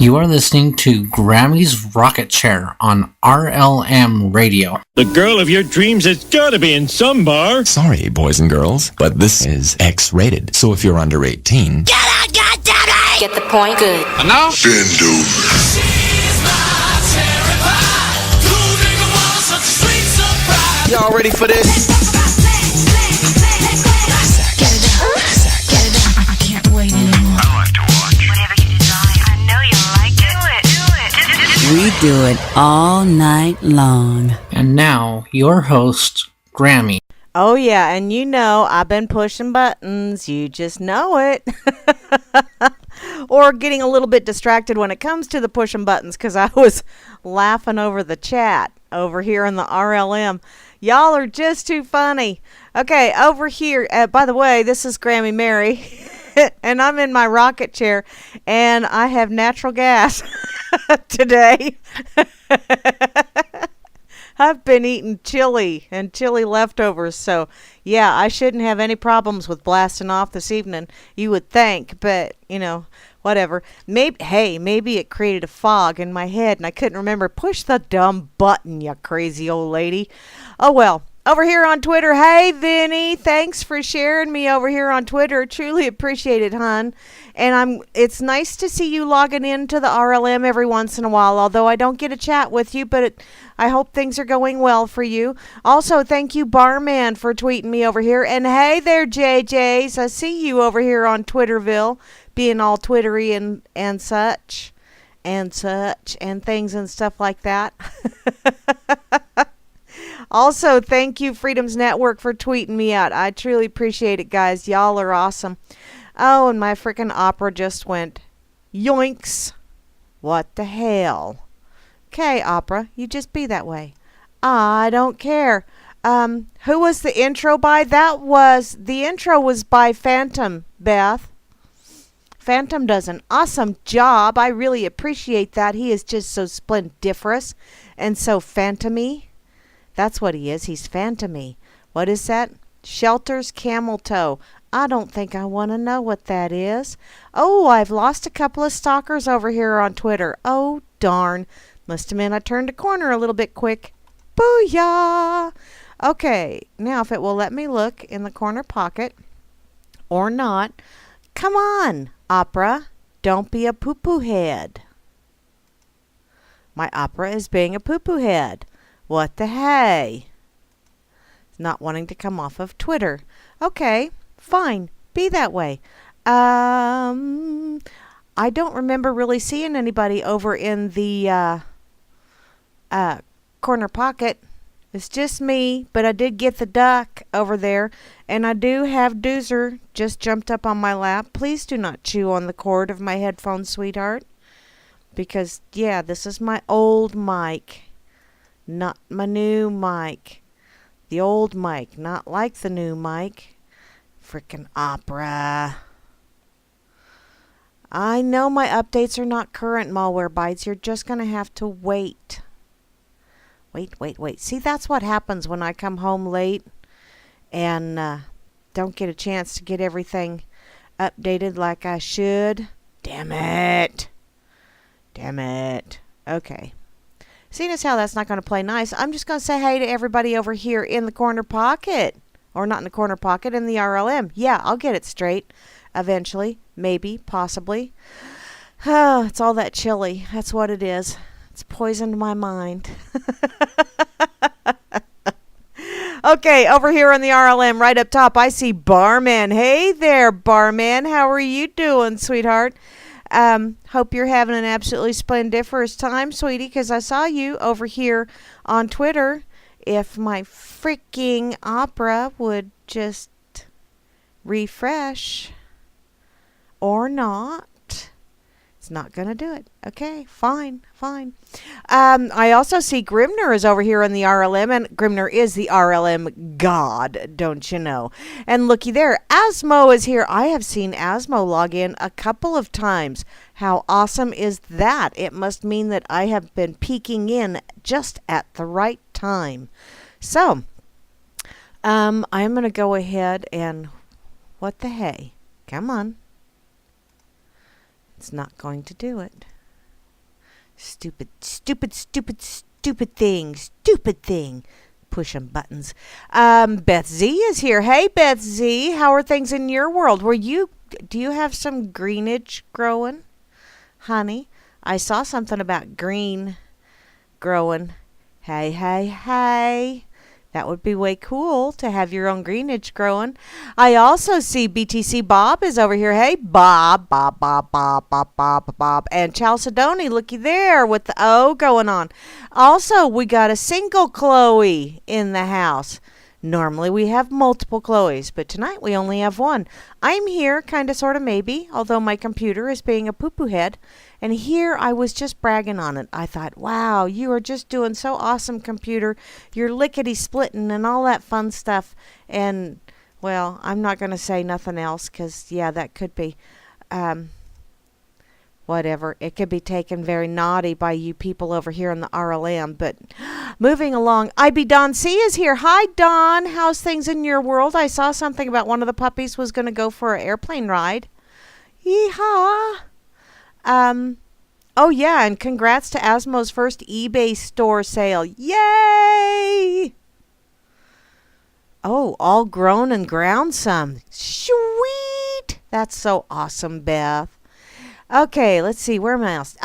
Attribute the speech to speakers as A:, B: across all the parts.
A: You are listening to Grammy's Rocket Chair on RLM Radio.
B: The girl of your dreams has got to be in some bar.
C: Sorry, boys and girls, but this is X-rated. So if you're under 18...
D: Get out, goddammit!
E: Get the point? Good.
F: Enough?
G: Bend over.
F: Y'all ready for this?
D: Get it up. Get it up. I can't wait anymore.
H: I like to watch.
I: Whatever you desire. I know you like it. Do it.
E: We do it all night long.
A: And now, your host, Grammy.
J: Oh, yeah, and you know I've been pushing buttons. You just know it. Or getting a little bit distracted when it comes to the pushing buttons because I was laughing over the chat over here in the RLM. Y'all are just too funny. Okay, over here, by the way, this is Grammy Mary, and I'm in my rocket chair, and I have natural gas today. I've been eating chili and chili leftovers, so yeah, I shouldn't have any problems with blasting off this evening, you would think, but, you know, whatever. Maybe it created a fog in my head and I couldn't remember. Push the dumb button, you crazy old lady. Oh, well. Over here on Twitter, hey, Vinny, thanks for sharing me over here on Twitter. Truly appreciate it, hon. And it's nice to see you logging into the RLM every once in a while, although I don't get a chat with you, but I hope things are going well for you. Also, thank you, Barman, for tweeting me over here. And hey there, JJs, I see you over here on Twitterville, being all twittery and such, and things and stuff like that. Also, thank you, Freedom's Network, for tweeting me out. I truly appreciate it, guys. Y'all are awesome. Oh, and my freaking opera just went, yoinks. What the hell? Okay, opera, you just be that way. I don't care. Who was the intro by? The intro was by Phantom, Beth. Phantom does an awesome job. I really appreciate that. He is just so splendiferous and so phantom-y. That's what he is. He's phantom-y. What is that? Shelters Camel Toe. I don't think I want to know what that is. Oh, I've lost a couple of stalkers over here on Twitter. Oh, darn. Must have been I turned a corner a little bit quick. Booyah! Okay, now if it will let me look in the corner pocket or not. Come on, opera. Don't be a poo-poo head. My opera is being a poo-poo head. What the hey? Not wanting to come off of Twitter. Okay, fine. Be that way. I don't remember really seeing anybody over in the corner pocket. It's just me, but I did get the duck over there, and I do have Doozer just jumped up on my lap. Please do not chew on the cord of my headphones, sweetheart, because, yeah, this is my old mic. Not my new mic. The old mic, not like the new mic. Frickin' opera. I know my updates are not current, Malware Bites. You're just going to have to wait. Wait. See, that's what happens when I come home late and don't get a chance to get everything updated like I should. Damn it. Okay. Seeing as how that's not going to play nice, I'm just going to say hey to everybody over here in the corner pocket. Or not in the corner pocket, in the RLM. Yeah, I'll get it straight eventually. Maybe, possibly. Oh, it's all that chili. That's what it is. It's poisoned my mind. Okay, over here on the RLM, right up top, I see Barman. Hey there, Barman. How are you doing, sweetheart? Hope you're having an absolutely splendiferous time, sweetie, because I saw you over here on Twitter. If my freaking opera would just refresh or not. It's not going to do it. Okay, fine. I also see Grimner is over here in the RLM, and Grimner is the RLM god, don't you know? And looky there, Asmo is here. I have seen Asmo log in a couple of times. How awesome is that? It must mean that I have been peeking in just at the right time. So, I'm going to go ahead and, what the hey? Come on. It's not going to do it. Stupid, stupid, stupid, stupid thing. Stupid thing. Pushing buttons. Beth Z is here. Hey, Beth Z. How are things in your world? Do you have some greenage growing? Honey, I saw something about green growing. Hey, hey, hey. That would be way cool to have your own greenage growing. I also see BTC Bob is over here. Hey, Bob, Bob, Bob, Bob, Bob, Bob, Bob. And Chalcedony, looky there with the O going on. Also, we got a single Chloe in the house. Normally we have multiple Chloes, but tonight we only have one. I'm here, kind of, sort of, maybe, although my computer is being a poo-poo head. And here I was just bragging on it. I thought, wow, you are just doing so awesome, computer. You're lickety-splitting and all that fun stuff. And, well, I'm not going to say nothing else because, yeah, that could be, whatever. It could be taken very naughty by you people over here in the RLM. But moving along, IB Don C is here. Hi, Don. How's things in your world? I saw something about one of the puppies was going to go for an airplane ride. Yeehaw. Oh yeah, and congrats to Asmo's first eBay store sale. Yay! Oh, all grown and ground some. Sweet! That's so awesome, Beth. Okay, let's see, where am I else?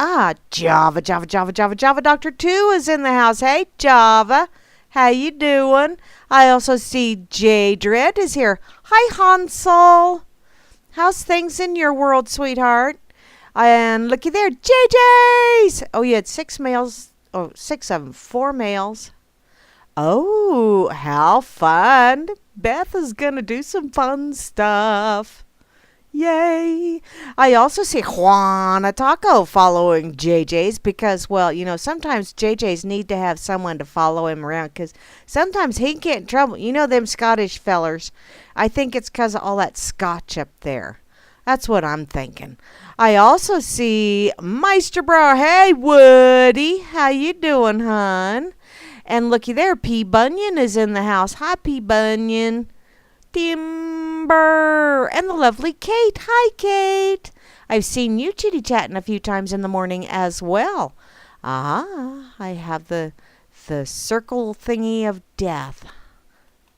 J: Java Doctor 2 is in the house. Hey, Java. How you doing? I also see J Dread is here. Hi, Hansel. How's things in your world, sweetheart? And looky there, JJ's. Oh, you had 6 males. Oh, 6 of them. 4 males. Oh, how fun. Beth is going to do some fun stuff. Yay. I also see Juana Taco following JJ's because, well, you know, sometimes JJ's need to have someone to follow him around because sometimes he can get in trouble. You know them Scottish fellers. I think it's because of all that scotch up there. That's what I'm thinking. I also see Meisterbrow. Hey, Woody. How you doing, hon? And looky there, P. Bunyan is in the house. Hi, P. Bunyan. Timber. And the lovely Kate. Hi, Kate. I've seen you chitty-chatting a few times in the morning as well. I have the circle thingy of death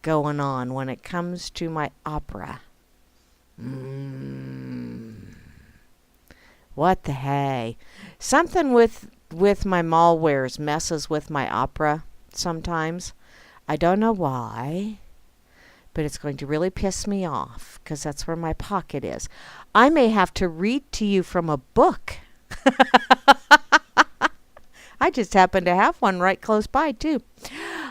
J: going on when it comes to my opera. What the hey? Something with my malwares messes with my opera sometimes. I don't know why, but it's going to really piss me off because that's where my pocket is. I may have to read to you from a book. I just happen to have one right close by, too.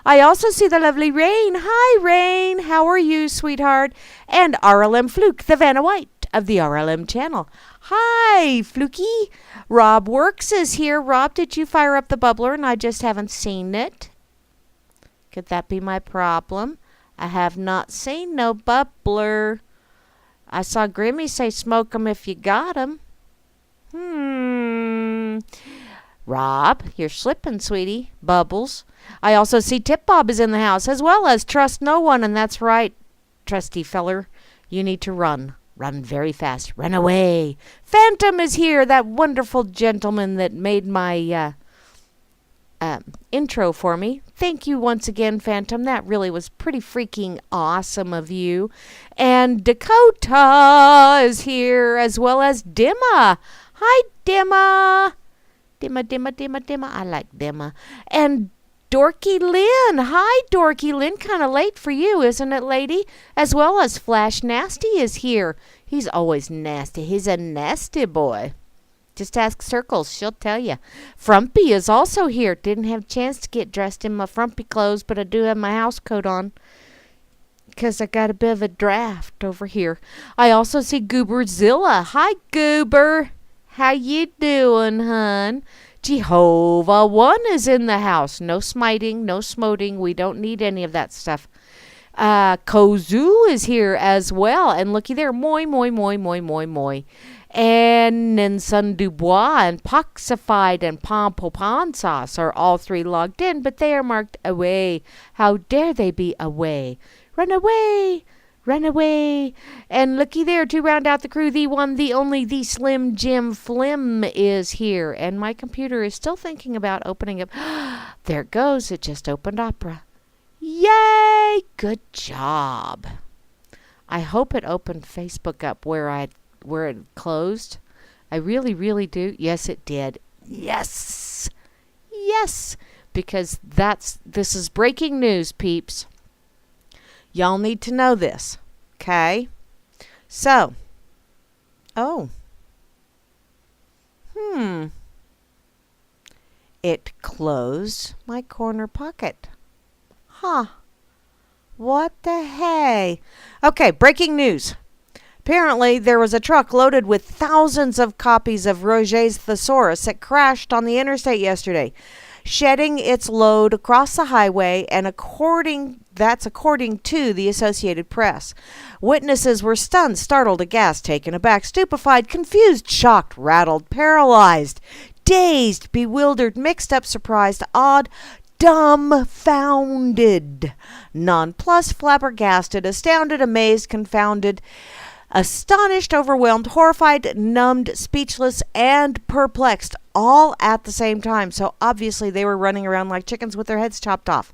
J: I also see the lovely Rain. Hi, Rain. How are you, sweetheart? And RLM Fluke, the Vanna White of the RLM channel. Hi, Fluky. Rob Works is here. Rob, did you fire up the bubbler and I just haven't seen it? Could that be my problem? I have not seen no bubbler. I saw Grammy say smoke 'em if you got 'em. Rob, you're slipping, sweetie. Bubbles. I also see Tip Bob is in the house, as well as Trust No One, and that's right, trusty feller. You need to run. Run very fast. Run away. Phantom is here, that wonderful gentleman that made my intro for me. Thank you once again, Phantom. That really was pretty freaking awesome of you. And Dakota is here, as well as Dimma. Hi, Dimma. Dimma. I like Dimma. And Dorky Lynn. Hi, Dorky Lynn. Kind of late for you, isn't it, lady? As well as Flash Nasty is here. He's always nasty. He's a nasty boy. Just ask Circles. She'll tell you. Frumpy is also here. Didn't have a chance to get dressed in my frumpy clothes, but I do have my house coat on because I got a bit of a draft over here. I also see Gooberzilla. Hi, Goober. How you doing, hun? Jehovah One is in the house. No smiting, no smoting. We don't need any of that stuff. Kozu is here as well. And looky there. Moi. And Ninsun Dubois and Poxified and Pompopan Sauce are all 3 logged in, but they are marked away. How dare they be away? Run away. Run away. And looky there, to round out the crew, the one, the only, the Slim Jim Flim is here. And my computer is still thinking about opening up. There it goes. It just opened Opera. Yay! Good job. I hope it opened Facebook up where it closed. I really, really do. Yes, it did. Yes. Yes. Because this is breaking news, peeps. Y'all need to know this. Okay? So. Oh. It closed my corner pocket. Huh. What the hey? Okay, breaking news. Apparently, there was a truck loaded with thousands of copies of Roget's Thesaurus that crashed on the interstate yesterday, shedding its load across the highway, and according to the Associated Press. Witnesses were stunned, startled, aghast, taken aback, stupefied, confused, shocked, rattled, paralyzed, dazed, bewildered, mixed up, surprised, awed, dumbfounded, nonplussed, flabbergasted, astounded, amazed, confounded, astonished, overwhelmed, horrified, numbed, speechless, and perplexed, all at the same time. So obviously they were running around like chickens with their heads chopped off.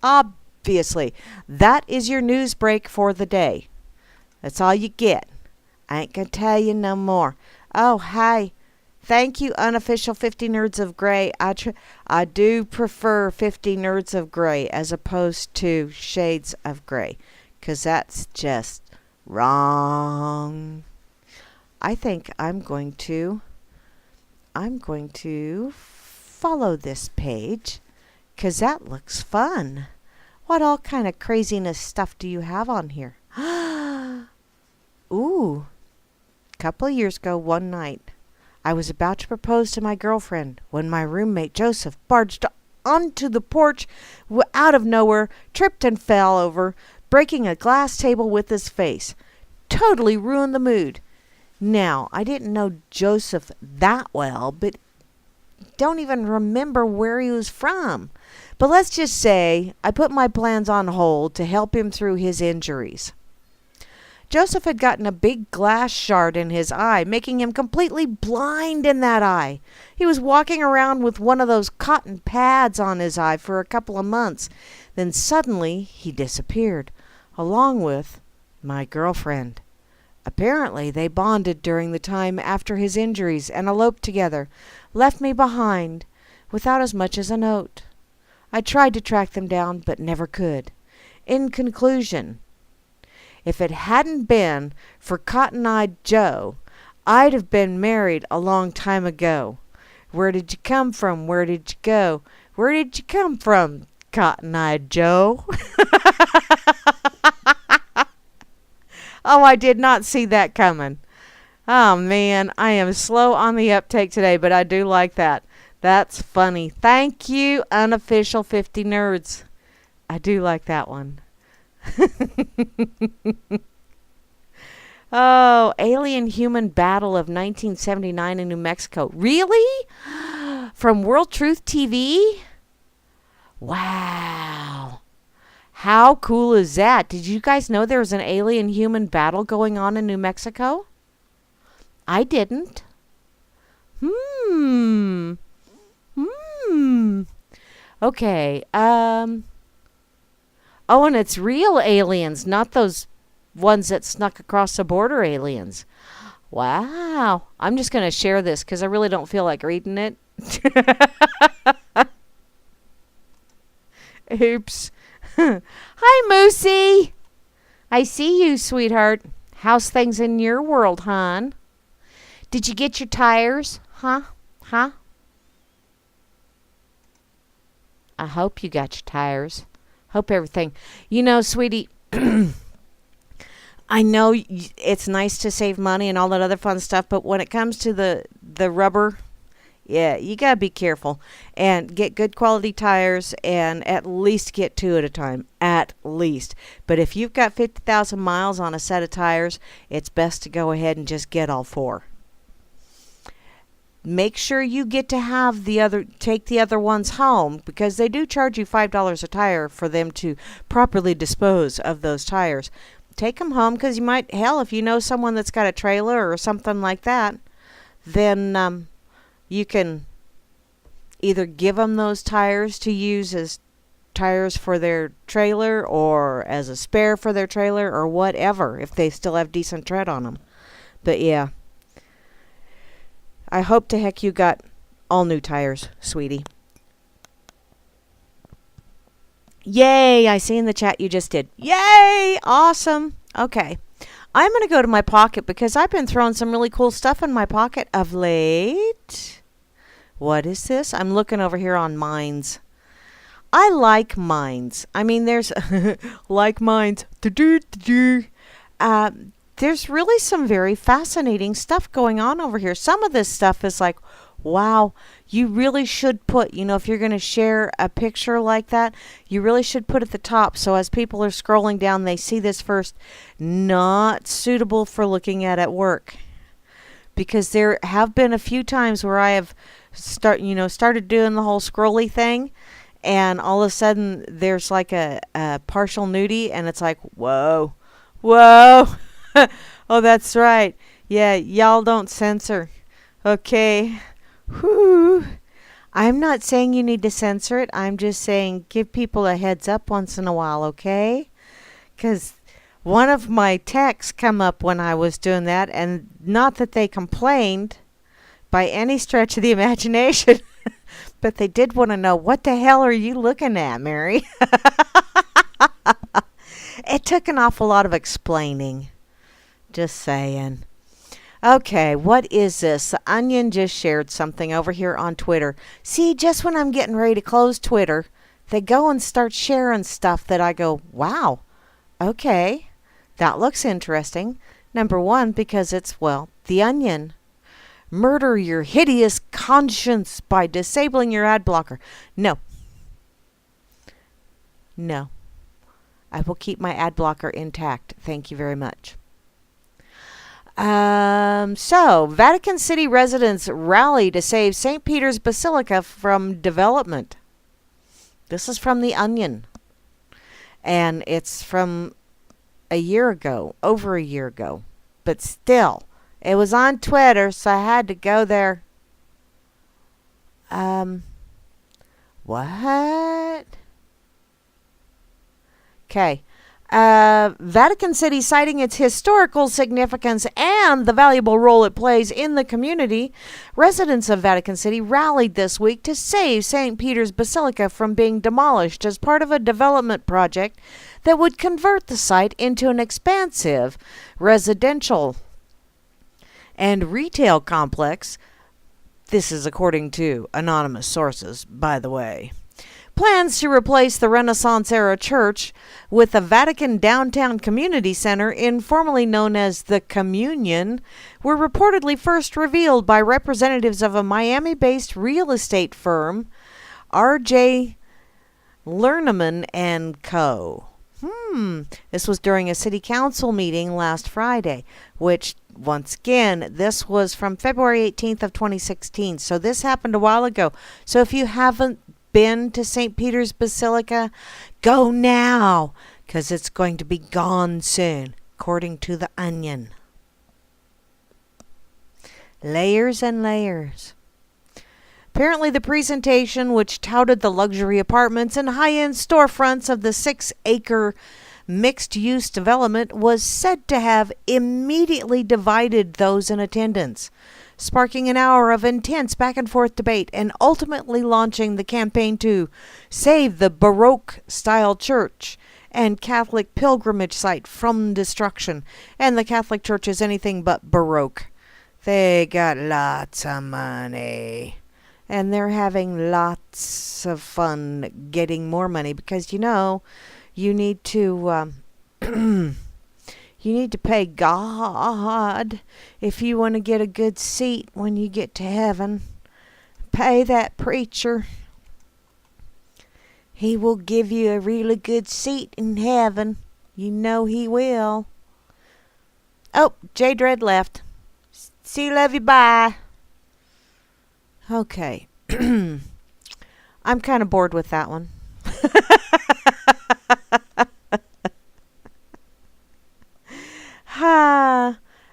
J: Obviously. That is your news break for the day. That's all you get. I ain't gonna tell you no more. Oh, hi. Thank you, unofficial 50 Nerds of Grey. I do prefer 50 Nerds of Grey as opposed to Shades of Grey, because that's just wrong. I think I'm going to follow this page, because that looks fun. What all kind of craziness stuff do you have on here? Ooh. A couple of years ago, one night, I was about to propose to my girlfriend when my roommate Joseph barged onto the porch out of nowhere, tripped and fell over, breaking a glass table with his face. Totally ruined the mood. Now, I didn't know Joseph that well, but don't even remember where he was from. But let's just say I put my plans on hold to help him through his injuries. Joseph had gotten a big glass shard in his eye, making him completely blind in that eye. He was walking around with one of those cotton pads on his eye for a couple of months. Then suddenly he disappeared, along with my girlfriend. Apparently they bonded during the time after his injuries and eloped together, left me behind without as much as a note. I tried to track them down, but never could. In conclusion, if it hadn't been for Cotton-Eyed Joe, I'd have been married a long time ago. Where did you come from? Where did you go? Where did you come from, Cotton-Eyed Joe? Oh, I did not see that coming. Oh, man, I am slow on the uptake today, but I do like that. That's funny. Thank you, unofficial 50 Nerds. I do like that one. Oh, alien-human battle of 1979 in New Mexico. Really? From World Truth TV? Wow. How cool is that? Did you guys know there was an alien-human battle going on in New Mexico? I didn't. Okay. Oh, and it's real aliens, not those ones that snuck across the border aliens. Wow. I'm just going to share this because I really don't feel like reading it. Oops. Hi, Moosey. I see you, sweetheart. How's things in your world, hon? Did you get your tires? Huh? I hope you got your tires. Hope everything. You know, sweetie, I know it's nice to save money and all that other fun stuff, but when it comes to the rubber, yeah, you got to be careful and get good quality tires and at least get 2 at a time. At least. But if you've got 50,000 miles on a set of tires, it's best to go ahead and just get all 4. make sure you get to have take the other ones home, because they do charge you $5 a tire for them to properly dispose of those tires. Take them home, because you might, hell, if you know someone that's got a trailer or something like that, then you can either give them those tires to use as tires for their trailer or as a spare for their trailer or whatever, if they still have decent tread on them. But yeah, I hope to heck you got all new tires, sweetie. Yay, I see in the chat you just did. Yay, awesome. Okay, I'm going to go to my pocket because I've been throwing some really cool stuff in my pocket of late. What is this? I'm looking over here on mines. I like mines. I mean, there's like mines. There's really some very fascinating stuff going on over here. Some of this stuff is like, wow, you really should put, if you're going to share a picture like that, you really should put at the top. So as people are scrolling down, they see this first. Not suitable for looking at work. Because there have been a few times where I have started doing the whole scrolly thing, and all of a sudden there's like a partial nudie, and it's like, whoa. Oh, that's right. Yeah, y'all don't censor. Okay. Whew. I'm not saying you need to censor it. I'm just saying give people a heads up once in a while, okay? Because one of my texts come up when I was doing that, and not that they complained by any stretch of the imagination, but they did want to know, what the hell are you looking at, Mary? It took an awful lot of explaining. Just saying. Okay, what is this? The Onion just shared something over here on Twitter. See, just when I'm getting ready to close Twitter, they go and start sharing stuff that I go, wow, okay, that looks interesting. Number one, because it's, well, The Onion. Murder your hideous conscience by disabling your ad blocker. No. I will keep my ad blocker intact. Thank you very much. So, Vatican City residents rally to save St. Peter's Basilica from development. This is from The Onion. And it's from a year ago, over a year ago. But still, it was on Twitter, so I had to go there. What? Okay. Vatican City, citing its historical significance and the valuable role it plays in the community, residents of Vatican City rallied this week to save St. Peter's Basilica from being demolished as part of a development project that would convert the site into an expansive residential and retail complex. This is according to anonymous sources, by the way. Plans to replace the Renaissance-era church with a Vatican Downtown Community Center, informally known as the Communion, were reportedly first revealed by representatives of a Miami-based real estate firm, R.J. Lerneman and Co. This was during a city council meeting last Friday, which, once again, this was from February 18th of 2016. So this happened a while ago. So if you haven't been to St. Peter's Basilica, go now, because it's going to be gone soon, according to The Onion. Layers and layers. Apparently the presentation, which touted the luxury apartments and high-end storefronts of the 6-acre mixed-use development, was said to have immediately divided those in attendance, sparking an hour of intense back-and-forth debate and ultimately launching the campaign to save the Baroque-style church and Catholic pilgrimage site from destruction. And the Catholic Church is anything but Baroque. They got lots of money. And they're having lots of fun getting more money because, you need to you need to pay God if you want to get a good seat when you get to heaven. Pay that preacher. He will give you a really good seat in heaven. You know he will. Oh, J Dread left. See you, love you, bye. Okay. I'm kind of bored with that one.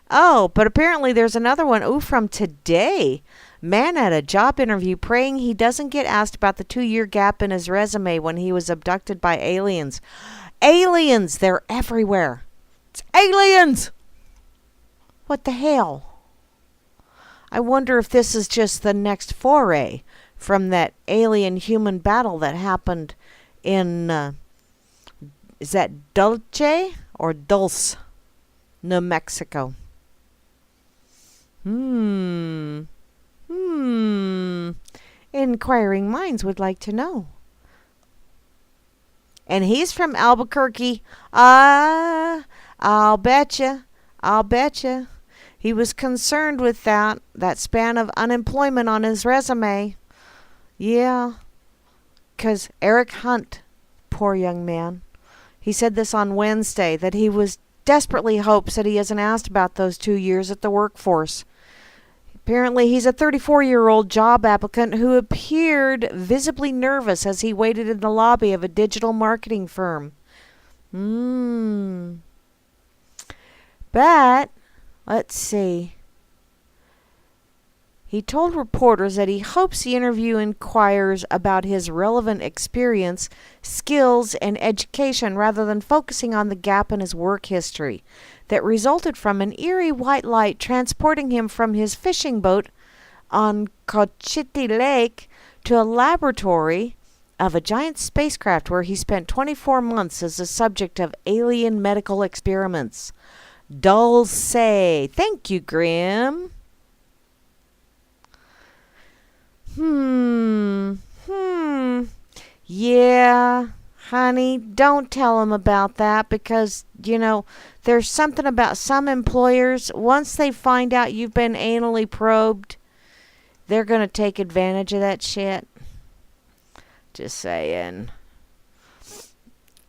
J: Oh, but apparently there's another one. Ooh, from today. Man at a job interview praying he doesn't get asked about the 2-year gap in his resume when he was abducted by aliens. Aliens! They're everywhere. It's aliens! What the hell? I wonder if this is just the next foray from that alien-human battle that happened in, is that Dulce or Dulce, New Mexico? Inquiring minds would like to know. And he's from Albuquerque. I'll betcha. He was concerned with that span of unemployment on his resume. Yeah. 'Cause Eric Hunt, poor young man, he said this on Wednesday, that he was desperately hopes that he isn't asked about those 2 years at the workforce. Apparently, he's a 34-year-old job applicant who appeared visibly nervous as he waited in the lobby of a digital marketing firm. But, let's see. He told reporters that he hopes the interview inquires about his relevant experience, skills, and education rather than focusing on the gap in his work history that resulted from an eerie white light transporting him from his fishing boat on Cochiti Lake to a laboratory of a giant spacecraft where he spent 24 months as the subject of alien medical experiments. Dulce. Thank you, Grim. Yeah, honey, don't tell him about that because, there's something about some employers, once they find out you've been anally probed, they're going to take advantage of that shit. Just saying.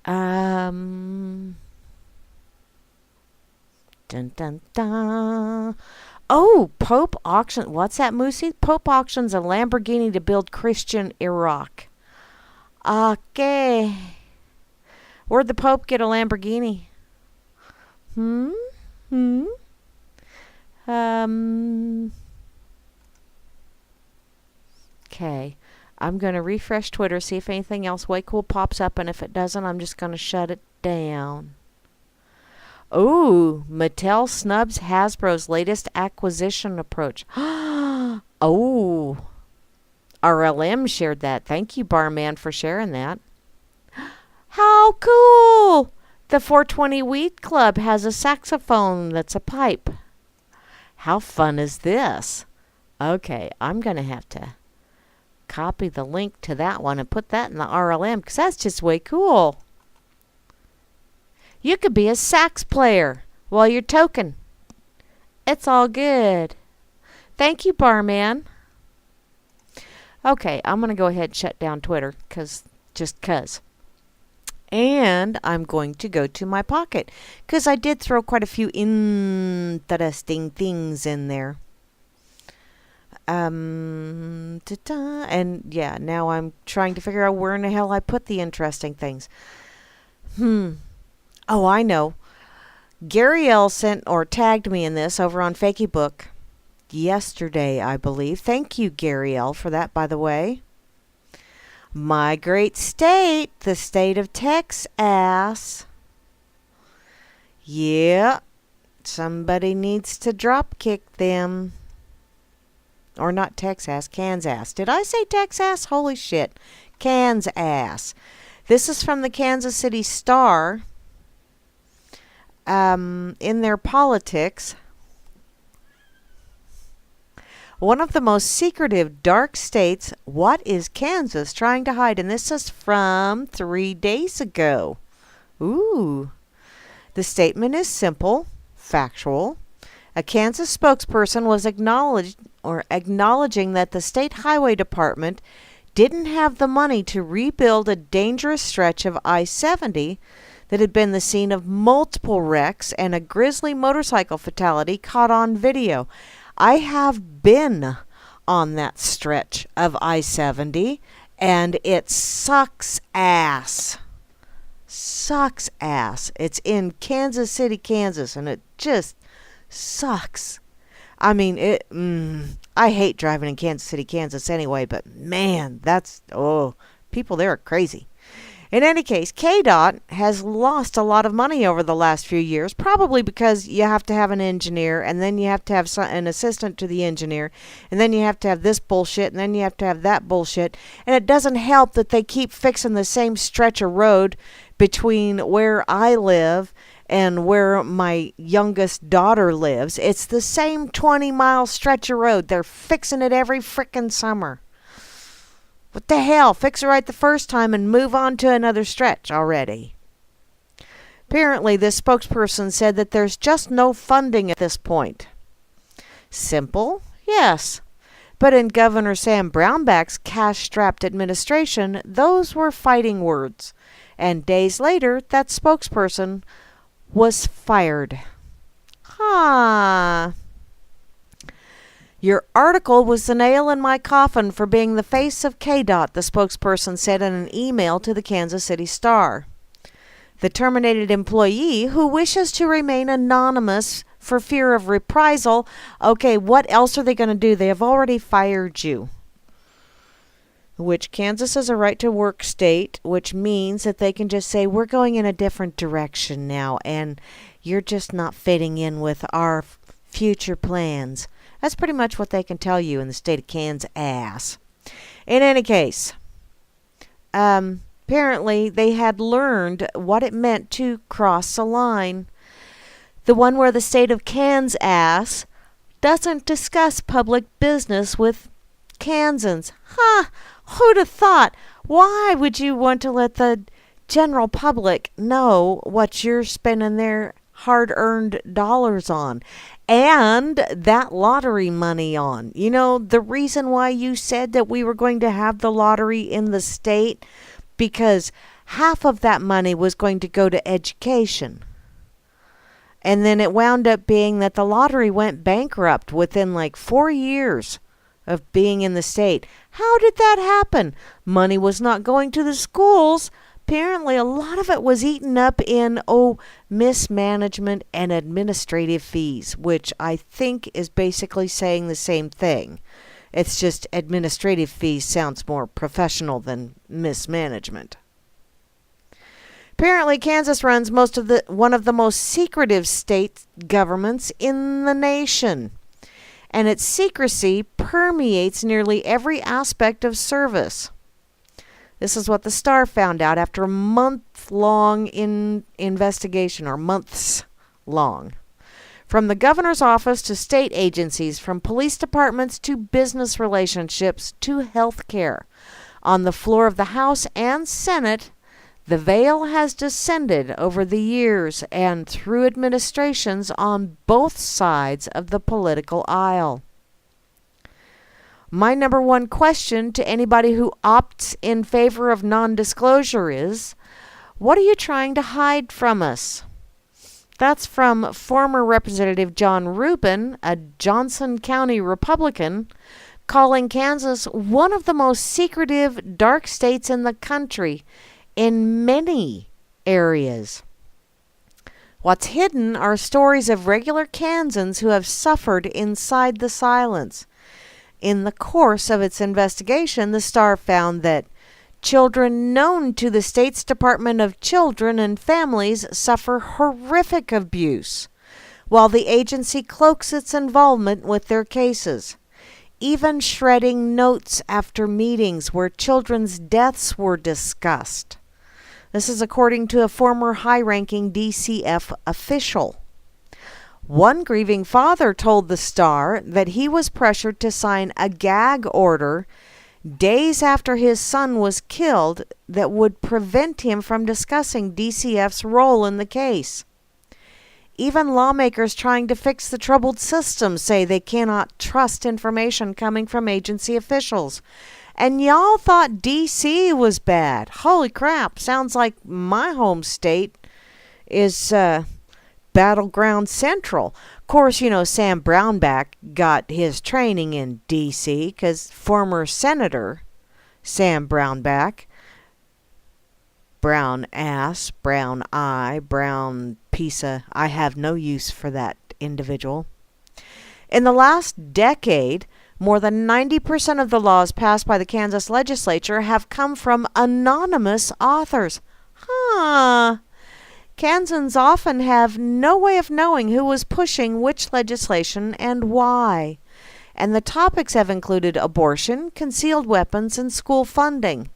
J: Dun dun dun. Oh, Pope auction. What's that, Moosey? Pope auctions a Lamborghini to build Christian Iraq. Okay. Where'd the Pope get a Lamborghini? Okay. I'm going to refresh Twitter, see if anything else way cool pops up, and if it doesn't, I'm just going to shut it down. Oh, Mattel snubs Hasbro's latest acquisition approach. Oh, RLM shared that. Thank you, Barman, for sharing that. How cool! The 420 Wheat Club has a saxophone that's a pipe. How fun is this? Okay, I'm going to have to copy the link to that one and put that in the RLM because that's just way cool. You could be a sax player while you're token. It's all good. Thank you, Barman. Okay, I'm going to go ahead and shut down Twitter just 'cause. And I'm going to go to my pocket because I did throw quite a few interesting things in there. And yeah, now I'm trying to figure out where in the hell I put the interesting things. Oh, I know. Gary L. sent or tagged me in this over on Fakeybook yesterday, I believe. Thank you, Gary L., for that, by the way. My great state, the state of Texas. Yeah, somebody needs to drop kick them. Or not Texas, Kansas. Did I say Texas? Holy shit. Kansas. This is from the Kansas City Star. In their politics, one of the most secretive dark states, what is Kansas trying to hide? And this is from 3 days ago. Ooh. The statement is simple, factual. A Kansas spokesperson was acknowledging that the state highway department didn't have the money to rebuild a dangerous stretch of I-70 that had been the scene of multiple wrecks and a grisly motorcycle fatality caught on video. I have been on that stretch of I-70, and it sucks ass. Sucks ass. It's in Kansas City, Kansas, and it just sucks. I mean, I hate driving in Kansas City, Kansas anyway, but man, people there are crazy. In any case, KDOT has lost a lot of money over the last few years, probably because you have to have an engineer, and then you have to have an assistant to the engineer, and then you have to have this bullshit, and then you have to have that bullshit. And it doesn't help that they keep fixing the same stretch of road between where I live and where my youngest daughter lives. It's the same 20-mile stretch of road. They're fixing it every frickin' summer. What the hell? Fix it right the first time and move on to another stretch already. Apparently, this spokesperson said that there's just no funding at this point. Simple? Yes. But in Governor Sam Brownback's cash-strapped administration, those were fighting words. And days later, that spokesperson was fired. Your article was the nail in my coffin for being the face of KDOT, the spokesperson said in an email to the Kansas City Star. The terminated employee, who wishes to remain anonymous for fear of reprisal, okay, what else are they going to do? They have already fired you. Which Kansas is a right-to-work state, which means that they can just say, we're going in a different direction now, and you're just not fitting in with our future plans. That's pretty much what they can tell you in the state of Kansas. In any case, apparently they had learned what it meant to cross a line. The one where the state of Kansas doesn't discuss public business with Kansans. Who'd have thought? Why would you want to let the general public know what you're spending their hard-earned dollars on and that lottery money on? You know, the reason why you said that we were going to have the lottery in the state, because half of that money was going to go to education. And then it wound up being that the lottery went bankrupt within like 4 years of being in the state. How did that happen? Money was not going to the schools. Apparently, a lot of it was eaten up in, mismanagement and administrative fees, which I think is basically saying the same thing. It's just administrative fees sounds more professional than mismanagement. Apparently, Kansas runs one of the most secretive state governments in the nation, and its secrecy permeates nearly every aspect of service. This is what the Star found out after a month-long investigation, or months long. From the governor's office to state agencies, from police departments to business relationships to health care. On the floor of the House and Senate, the veil has descended over the years and through administrations on both sides of the political aisle. My number one question to anybody who opts in favor of non-disclosure is, what are you trying to hide from us? That's from former Representative John Rubin, a Johnson County Republican, calling Kansas one of the most secretive, dark states in the country in many areas. What's hidden are stories of regular Kansans who have suffered inside the silence. In the course of its investigation, the Star found that children known to the state's Department of Children and Families suffer horrific abuse, while the agency cloaks its involvement with their cases, even shredding notes after meetings where children's deaths were discussed. This is according to a former high-ranking DCF official. One grieving father told the Star that he was pressured to sign a gag order days after his son was killed that would prevent him from discussing DCF's role in the case. Even lawmakers trying to fix the troubled system say they cannot trust information coming from agency officials. And y'all thought D.C. was bad. Holy crap, sounds like my home state is Battleground Central. Of course, you know, Sam Brownback got his training in D.C. because former Senator Sam Brownback, brown ass, brown eye, brown piece of, I have no use for that individual. In the last decade, more than 90% of the laws passed by the Kansas legislature have come from anonymous authors. Kansans often have no way of knowing who was pushing which legislation and why. And the topics have included abortion, concealed weapons, and school funding.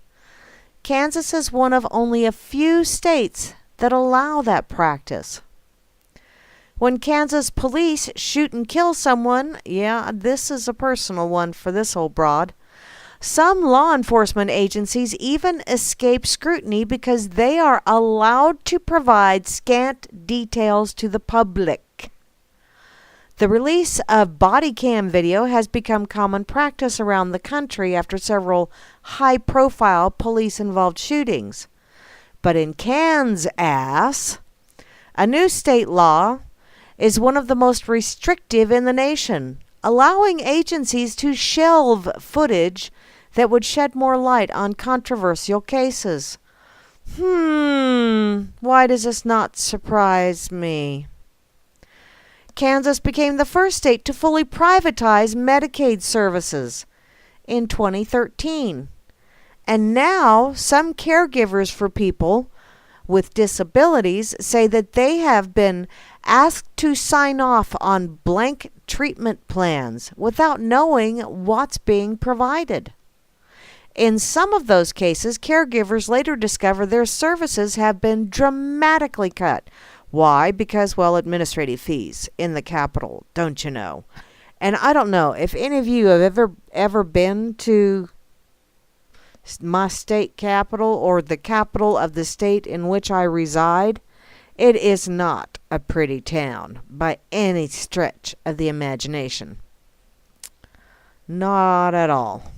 J: Kansas is one of only a few states that allow that practice. When Kansas police shoot and kill someone, yeah, this is a personal one for this old broad, some law enforcement agencies even escape scrutiny because they are allowed to provide scant details to the public. The release of body cam video has become common practice around the country after several high-profile police-involved shootings. But in Kansas, a new state law is one of the most restrictive in the nation, allowing agencies to shelve footage that would shed more light on controversial cases. Why does this not surprise me? Kansas became the first state to fully privatize Medicaid services in 2013. And now some caregivers for people with disabilities say that they have been asked to sign off on blank treatment plans without knowing what's being provided. In some of those cases, caregivers later discover their services have been dramatically cut. Why? Because, well, administrative fees in the capital, don't you know? And I don't know if any of you have ever been to my state capital or the capital of the state in which I reside. It is not a pretty town by any stretch of the imagination. Not at all.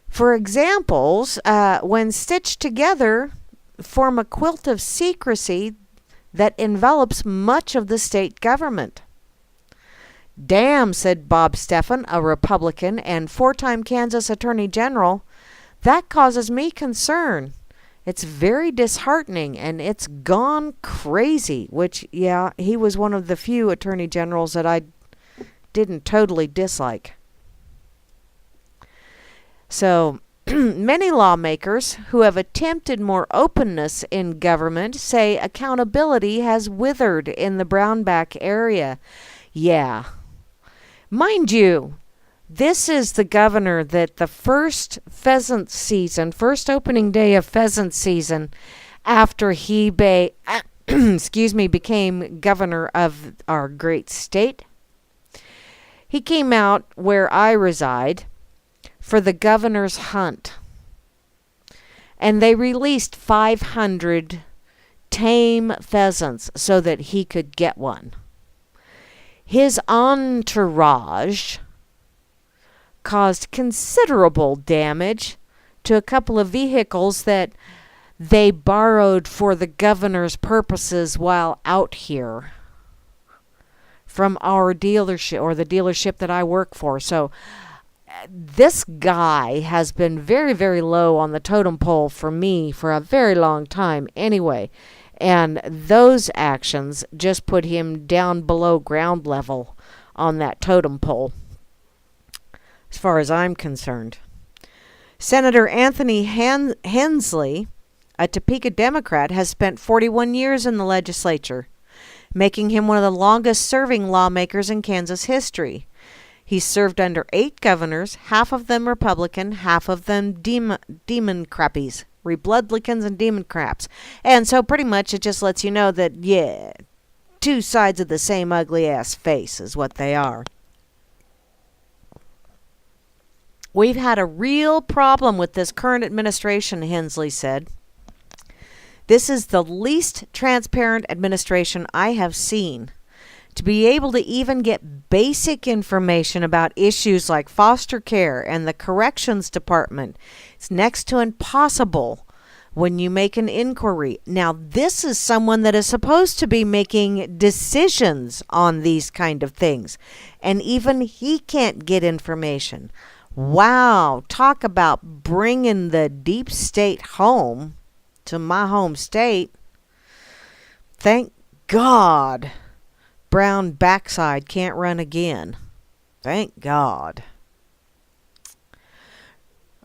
J: For examples, when stitched together, form a quilt of secrecy that envelops much of the state government. Damn, said Bob Stephan, a Republican and four-time Kansas Attorney General, that causes me concern. It's very disheartening, and it's gone crazy, which, yeah, he was one of the few attorney generals that I didn't totally dislike. So, many lawmakers who have attempted more openness in government say accountability has withered in the Brownback area. Yeah. Mind you, this is the governor that the first opening day of pheasant season after he became governor of our great state. He came out where I reside for the governor's hunt. And they released 500 tame pheasants so that he could get one. His entourage caused considerable damage to a couple of vehicles that they borrowed for the governor's purposes while out here from our dealership, or the dealership that I work for. So this guy has been very, very low on the totem pole for me for a very long time anyway. And those actions just put him down below ground level on that totem pole, as far as I'm concerned. Senator Anthony Hensley, a Topeka Democrat, has spent 41 years in the legislature, making him one of the longest-serving lawmakers in Kansas history. He served under 8 governors, half of them Republican, half of them demon crappies, Republicans and demon craps. And so pretty much it just lets you know that, yeah, two sides of the same ugly-ass face is what they are. We've had a real problem with this current administration, Hensley said. This is the least transparent administration I have seen. To be able to even get basic information about issues like foster care and the corrections department, it's next to impossible when you make an inquiry. Now, this is someone that is supposed to be making decisions on these kind of things, and even he can't get information. Wow, talk about bringing the deep state home to my home state. Thank God Brown Backside can't run again. Thank God.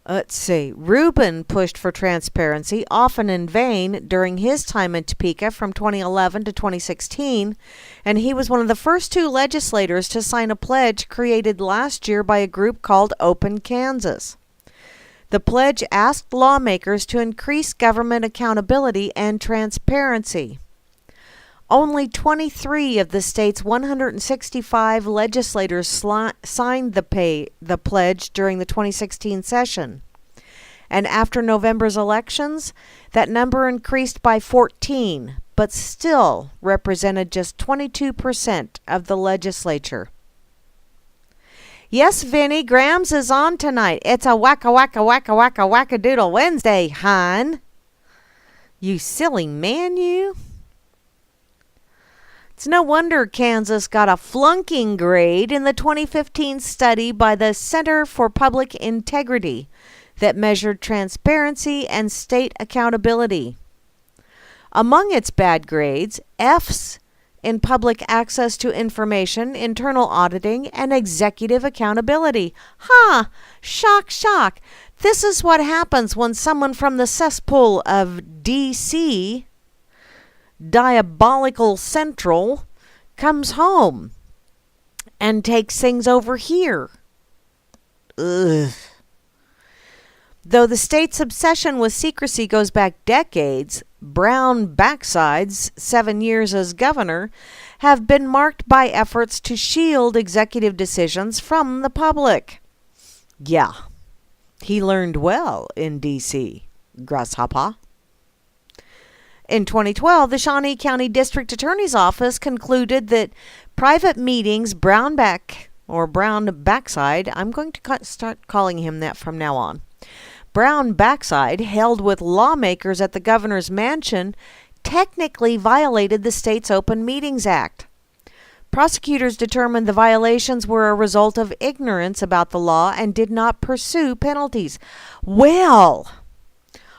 J: Let's see. Rubin pushed for transparency, often in vain, during his time in Topeka from 2011 to 2016, and he was one of the first 2 legislators to sign a pledge created last year by a group called Open Kansas. The pledge asked lawmakers to increase government accountability and transparency. Only 23 of the state's 165 legislators signed the pledge during the 2016 session. And after November's elections, that number increased by 14, but still represented just 22% of the legislature. Yes, Vinny, Grams is on tonight. It's a whack-a-doodle Wednesday, hon. You silly man, you. It's no wonder Kansas got a flunking grade in the 2015 study by the Center for Public Integrity that measured transparency and state accountability. Among its bad grades, F's in public access to information, internal auditing, and executive accountability. Ha! Shock, shock. This is what happens when someone from the cesspool of D.C., Diabolical Central, comes home and takes things over here. Ugh. Though the state's obsession with secrecy goes back decades, Brown Backside's 7 years as governor have been marked by efforts to shield executive decisions from the public. Yeah, he learned well in D.C., grasshopper. In 2012, the Shawnee County District Attorney's Office concluded that private meetings Brown Backside, I'm going to start calling him that from now on, Brown Backside held with lawmakers at the governor's mansion technically violated the state's Open Meetings Act. Prosecutors determined the violations were a result of ignorance about the law and did not pursue penalties. Well,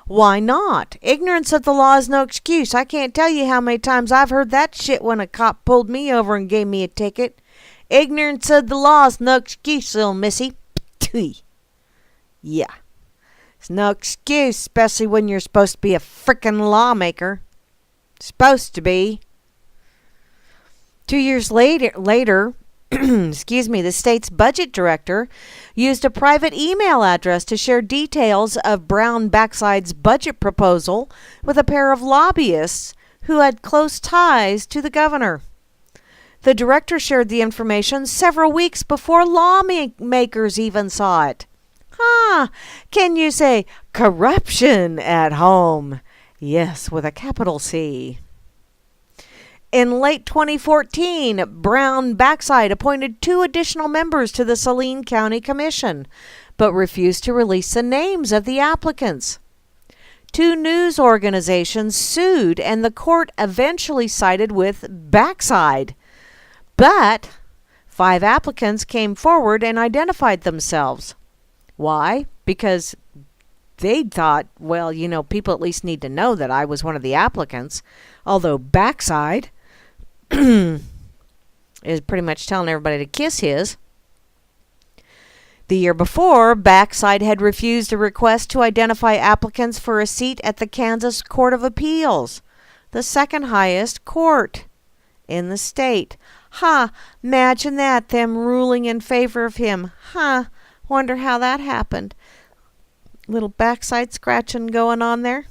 J: why not? Ignorance of the law is no excuse. I can't tell you how many times I've heard that shit when a cop pulled me over and gave me a ticket. Ignorance of the law is no excuse, little missy. Yeah. It's no excuse, especially when you're supposed to be a frickin' lawmaker. Supposed to be. 2 years later, the state's budget director used a private email address to share details of Brown Backside's budget proposal with a pair of lobbyists who had close ties to the governor. The director shared the information several weeks before lawmakers even saw it. Can you say corruption at home? Yes, with a capital C. In late 2014, Brown Backside appointed 2 additional members to the Saline County Commission, but refused to release the names of the applicants. 2 news organizations sued, and the court eventually sided with Backside. But 5 applicants came forward and identified themselves. Why? Because they thought, well, people at least need to know that I was one of the applicants, although Backside is pretty much telling everybody to kiss his. The year before, Backside had refused a request to identify applicants for a seat at the Kansas Court of Appeals, the second highest court in the state. Imagine that, them ruling in favor of him. Wonder how that happened. Little backside scratching going on there.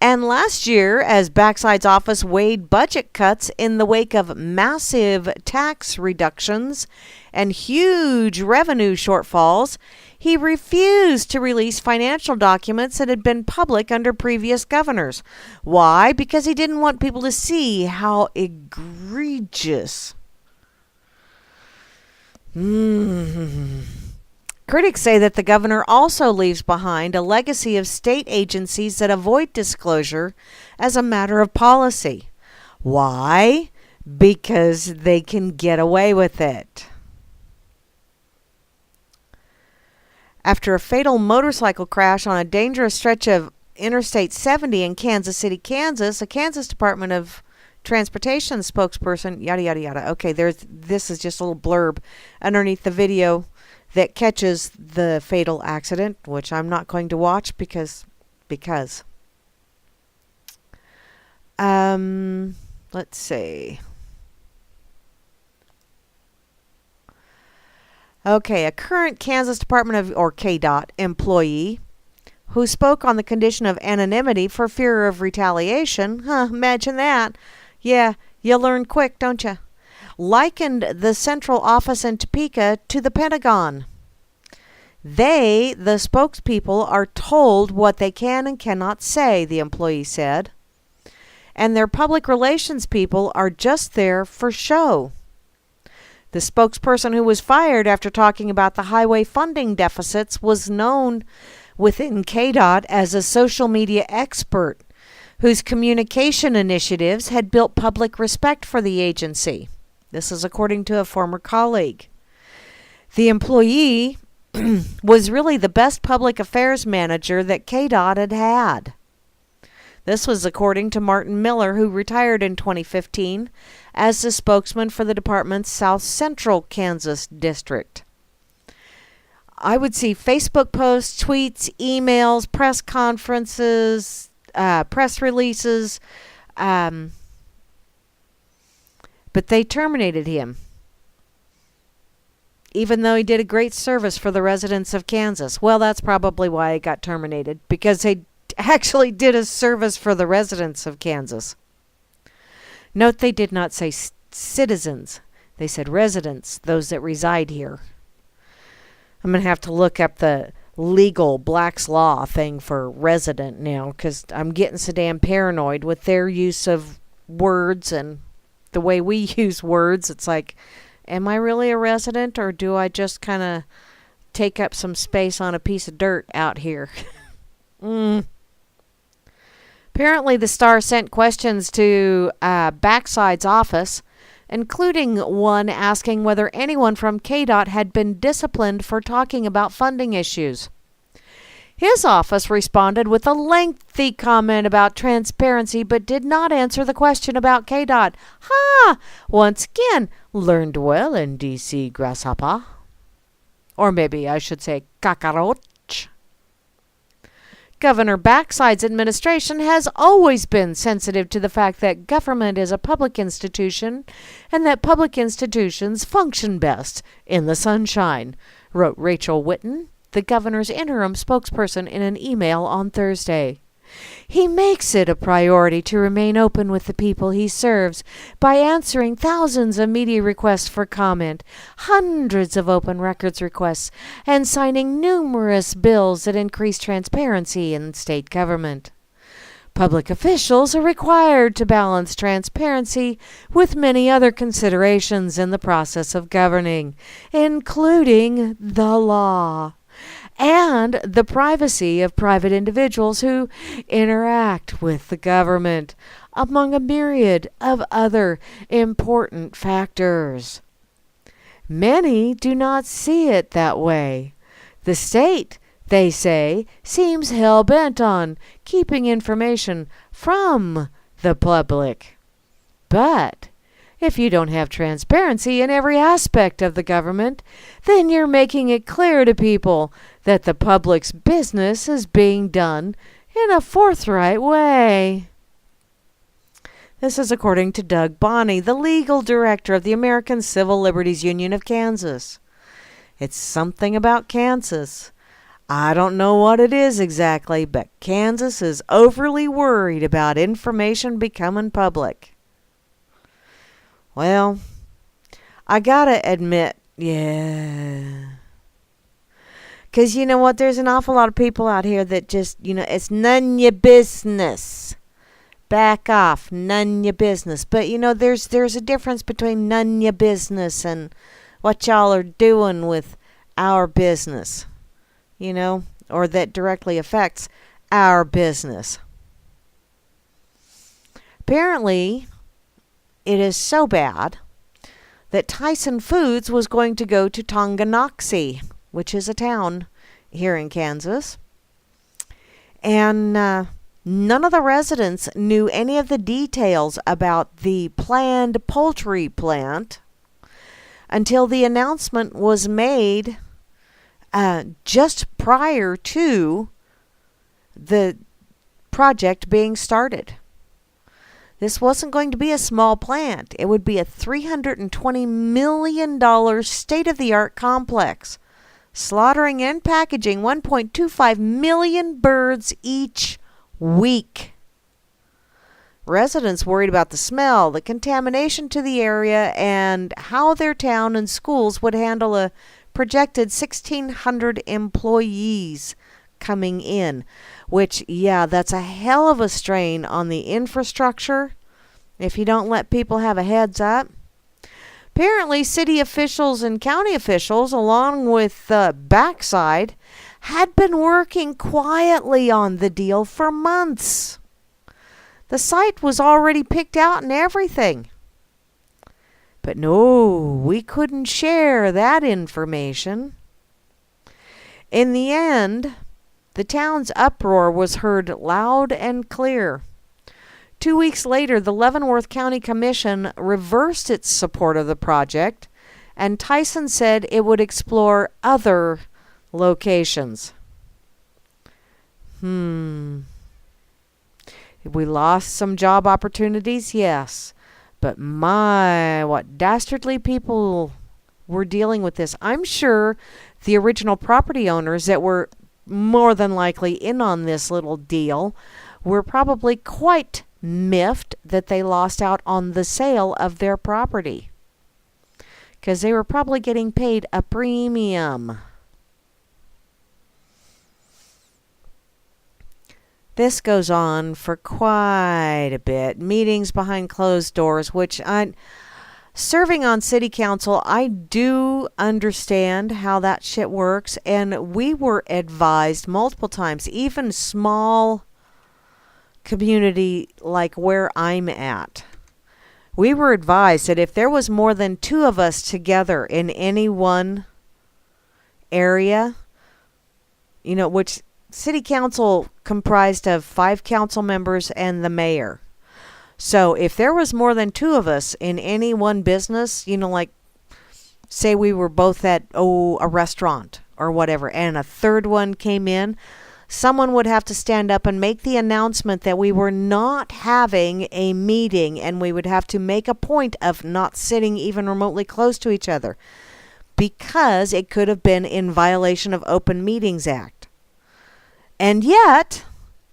J: And last year, as Backside's office weighed budget cuts in the wake of massive tax reductions and huge revenue shortfalls, he refused to release financial documents that had been public under previous governors. Why? Because he didn't want people to see how egregious Critics say that the governor also leaves behind a legacy of state agencies that avoid disclosure as a matter of policy. Why? Because they can get away with it. After a fatal motorcycle crash on a dangerous stretch of Interstate 70 in Kansas City, Kansas, a Kansas Department of Transportation spokesperson, yada, yada, yada. Okay, this is just a little blurb underneath the video that catches the fatal accident, which I'm not going to watch because. Let's see. Okay, a current Kansas Department of, or KDOT, employee who spoke on the condition of anonymity for fear of retaliation. Imagine that. Yeah, you learn quick, don't you? Likened the central office in Topeka to the Pentagon. They, the spokespeople, are told what they can and cannot say, the employee said. And their public relations people are just there for show. The spokesperson who was fired after talking about the highway funding deficits was known within KDOT as a social media expert whose communication initiatives had built public respect for the agency. This is according to a former colleague. The employee was really the best public affairs manager that KDOT had had. This was according to Martin Miller, who retired in 2015 as the spokesman for the department's South Central Kansas district. I would see Facebook posts, tweets, emails, press conferences, press releases, but they terminated him, even though he did a great service for the residents of Kansas. Well, that's probably why he got terminated, because they actually did a service for the residents of Kansas. Note they did not say citizens. They said residents, those that reside here. I'm going to have to look up the legal Black's Law thing for resident now, because I'm getting so damn paranoid with their use of words and the way we use words. It's like, am I really a resident, or do I just kind of take up some space on a piece of dirt out here? Apparently, the Star sent questions to Backside's office, including one asking whether anyone from KDOT had been disciplined for talking about funding issues. His office responded with a lengthy comment about transparency, but did not answer the question about KDOT. Once again, learned well in D.C., grasshopper. Or maybe I should say cockroach. Governor Backside's administration has always been sensitive to the fact that government is a public institution and that public institutions function best in the sunshine, wrote Rachel Whitten, the governor's interim spokesperson, in an email on Thursday. He makes it a priority to remain open with the people he serves by answering thousands of media requests for comment, hundreds of open records requests, and signing numerous bills that increase transparency in state government. Public officials are required to balance transparency with many other considerations in the process of governing, including the law and the privacy of private individuals who interact with the government, among a myriad of other important factors. Many do not see it that way. The state, they say, seems hell-bent on keeping information from the public. But if you don't have transparency in every aspect of the government, then you're making it clear to people that the public's business is being done in a forthright way. This is according to Doug Bonney, the legal director of the American Civil Liberties Union of Kansas. It's something about Kansas. I don't know what it is exactly, but Kansas is overly worried about information becoming public. Well, I gotta admit, yeah. Because you know what? There's an awful lot of people out here that just, it's none your business. Back off, none your business. But, there's a difference between none your business and what y'all are doing with our business, or that directly affects our business. Apparently, it is so bad that Tyson Foods was going to go to Tonganoxie, which is a town here in Kansas. And none of the residents knew any of the details about the planned poultry plant until the announcement was made just prior to the project being started. This wasn't going to be a small plant. It would be a $320 million state-of-the-art complex, slaughtering and packaging 1.25 million birds each week. Residents worried about the smell, the contamination to the area, and how their town and schools would handle a projected 1,600 employees coming in, which, that's a hell of a strain on the infrastructure if you don't let people have a heads up. Apparently, city officials and county officials, along with the backside, had been working quietly on the deal for months. The site was already picked out and everything. But no, we couldn't share that information. In the end, the town's uproar was heard loud and clear. 2 weeks later, the Leavenworth County Commission reversed its support of the project, and Tyson said it would explore other locations. We lost some job opportunities, yes. But my, what dastardly people were dealing with this. I'm sure the original property owners that were more than likely in on this little deal were probably quite miffed that they lost out on the sale of their property, because they were probably getting paid a premium. This goes on for quite a bit. Meetings behind closed doors, which serving on city council, I do understand how that shit works. And we were advised multiple times, even small community like where I'm at, we were advised that if there was more than 2 of us together in any one area, which city council comprised of 5 council members and the mayor. So if there was more than 2 of us in any one business, like say we were both at a restaurant or whatever, and a third one came in, someone would have to stand up and make the announcement that we were not having a meeting, and we would have to make a point of not sitting even remotely close to each other, because it could have been in violation of Open Meetings Act. And yet,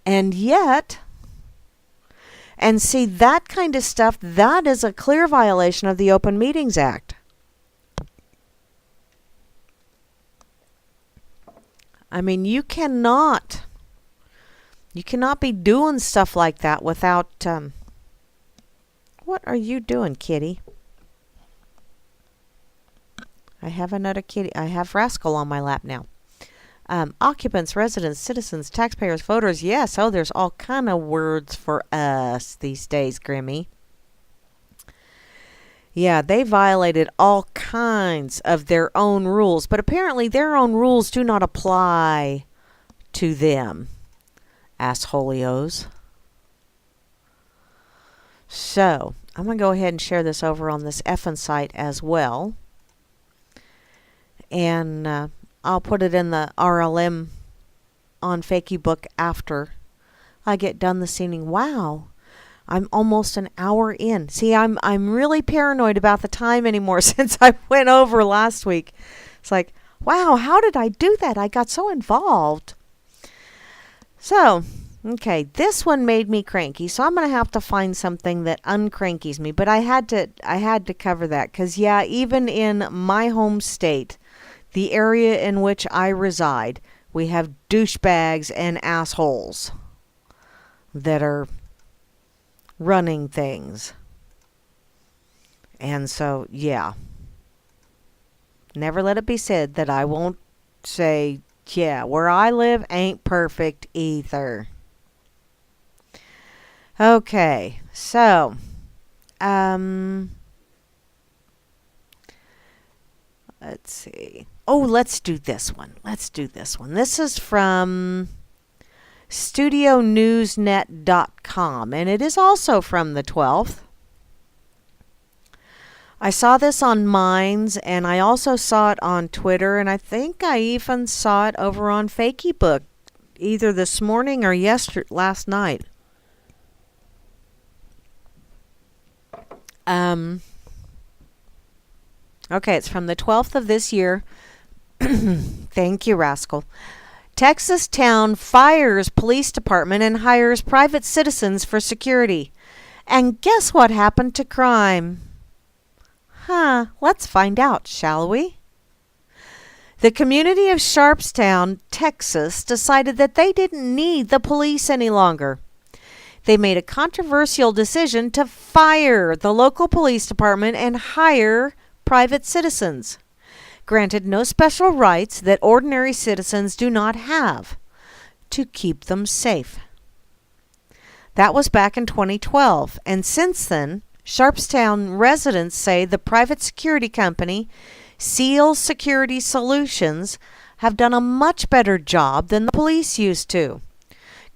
J: and see, that kind of stuff, that is a clear violation of the Open Meetings Act. I mean, you cannot be doing stuff like that without, what are you doing, kitty? I have another kitty. I have Rascal on my lap now. Occupants, residents, citizens, taxpayers, voters. Yes, there's all kind of words for us these days, Grammy. Yeah, they violated all kinds of their own rules, but apparently their own rules do not apply to them. Assholios. So, I'm going to go ahead and share this over on this effing site as well. And I'll put it in the RLM on Fakey Book after I get done this evening. Wow. I'm almost an hour in. See, I'm really paranoid about the time anymore since I went over last week. It's like, wow, how did I do that? I got so involved. So, okay, this one made me cranky, so I'm going to have to find something that uncrankies me. But I had to cover that because, yeah, even in my home state, the area in which I reside, we have douchebags and assholes that are running things. And so, yeah. Never let it be said that I won't say, yeah, where I live ain't perfect either. Okay, so, let's see. Oh, let's do this one. This is from studionewsnet.com, and it is also from the 12th. I saw this on Minds, and I also saw it on Twitter, and I think I even saw it over on Fakeybook, either this morning or last night. Okay, it's from the 12th of this year. Thank you, Rascal. Texas town fires police department and hires private citizens for security. And guess what happened to crime? Let's find out, shall we? The community of Sharpstown, Texas, decided that they didn't need the police any longer. They made a controversial decision to fire the local police department and hire private citizens, granted no special rights that ordinary citizens do not have, to keep them safe. That was back in 2012, and since then, Sharpstown residents say the private security company, Seal Security Solutions, have done a much better job than the police used to.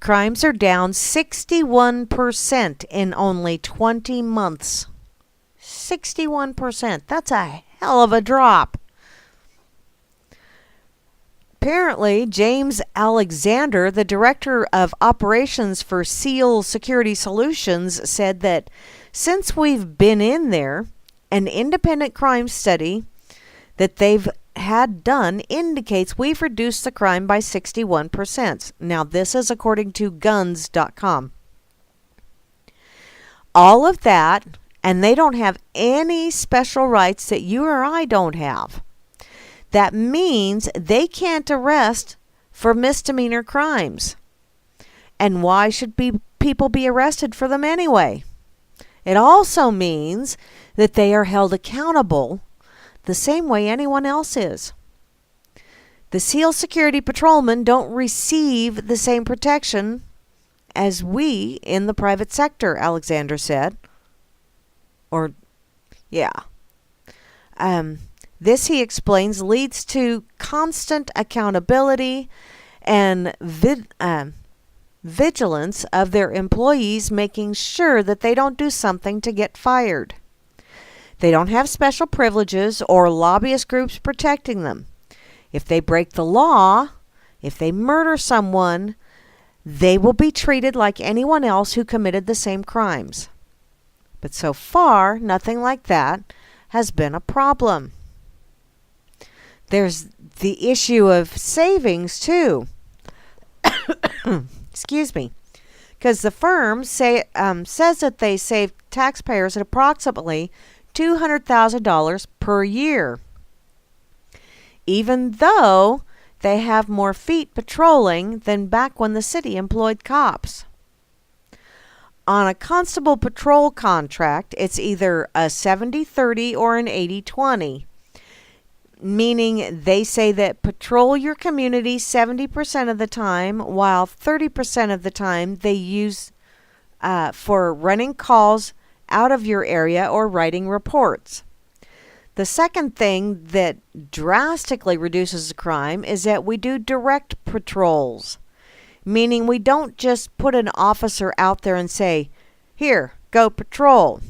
J: Crimes are down 61% in only 20 months. 61%. That's a hell of a drop. Apparently, James Alexander, the director of operations for Seal Security Solutions, said that since we've been in there, an independent crime study that they've had done indicates we've reduced the crime by 61%. Now, this is according to guns.com. All of that, and they don't have any special rights that you or I don't have. That means they can't arrest for misdemeanor crimes. And why should people be arrested for them anyway? It also means that they are held accountable the same way anyone else is. The SEAL security patrolmen don't receive the same protection as we in the private sector, Alexander said. This, he explains, leads to constant accountability and vigilance of their employees, making sure that they don't do something to get fired. They don't have special privileges or lobbyist groups protecting them. If they break the law, if they murder someone, they will be treated like anyone else who committed the same crimes. But so far, nothing like that has been a problem. There's the issue of savings, too. Excuse me. Because the firm says that they save taxpayers at approximately $200,000 per year, even though they have more feet patrolling than back when the city employed cops. On a constable patrol contract, it's either a 70-30 or an 80-20, meaning they say that patrol your community 70% of the time, while 30% of the time they use for running calls out of your area or writing reports. The second thing that drastically reduces the crime is that we do direct patrols, meaning we don't just put an officer out there and say, "Here, go patrol."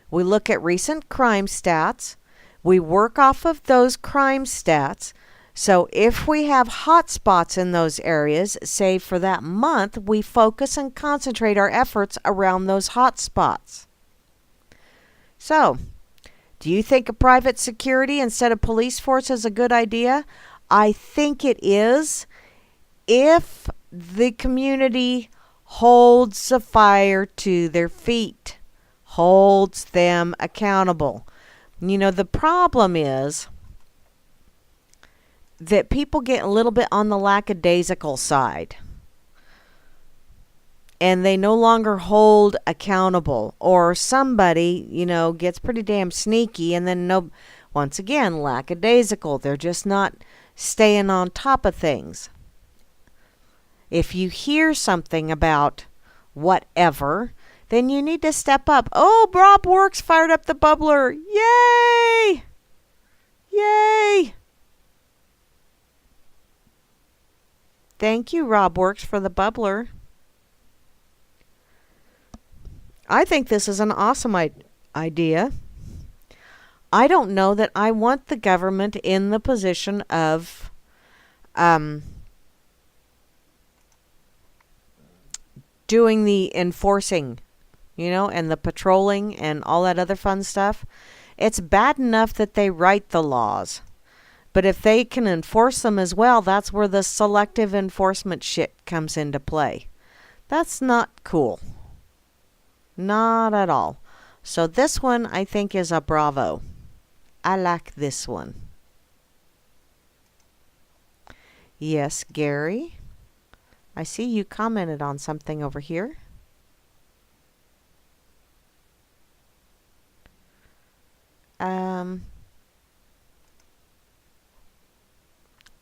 J: We look at recent crime stats. We work off of those crime stats. So if we have hot spots in those areas, say for that month, we focus and concentrate our efforts around those hot spots. So, do you think a private security instead of police force is a good idea? I think it is, if the community holds the fire to their feet, holds them accountable. You know, the problem is that people get a little bit on the lackadaisical side, and they no longer hold accountable, or somebody, gets pretty damn sneaky, and then Once again, lackadaisical. They're just not staying on top of things. If you hear something about whatever, then you need to step up. Oh, Rob Works fired up the bubbler. Yay! Yay! Thank you, Rob Works, for the bubbler. I think this is an awesome idea. I don't know that I want the government in the position of doing the enforcing, and the patrolling and all that other fun stuff. It's bad enough that they write the laws. But if they can enforce them as well, that's where the selective enforcement shit comes into play. That's not cool. Not at all. So this one, I think, is a bravo. I like this one. Yes, Gary. I see you commented on something over here.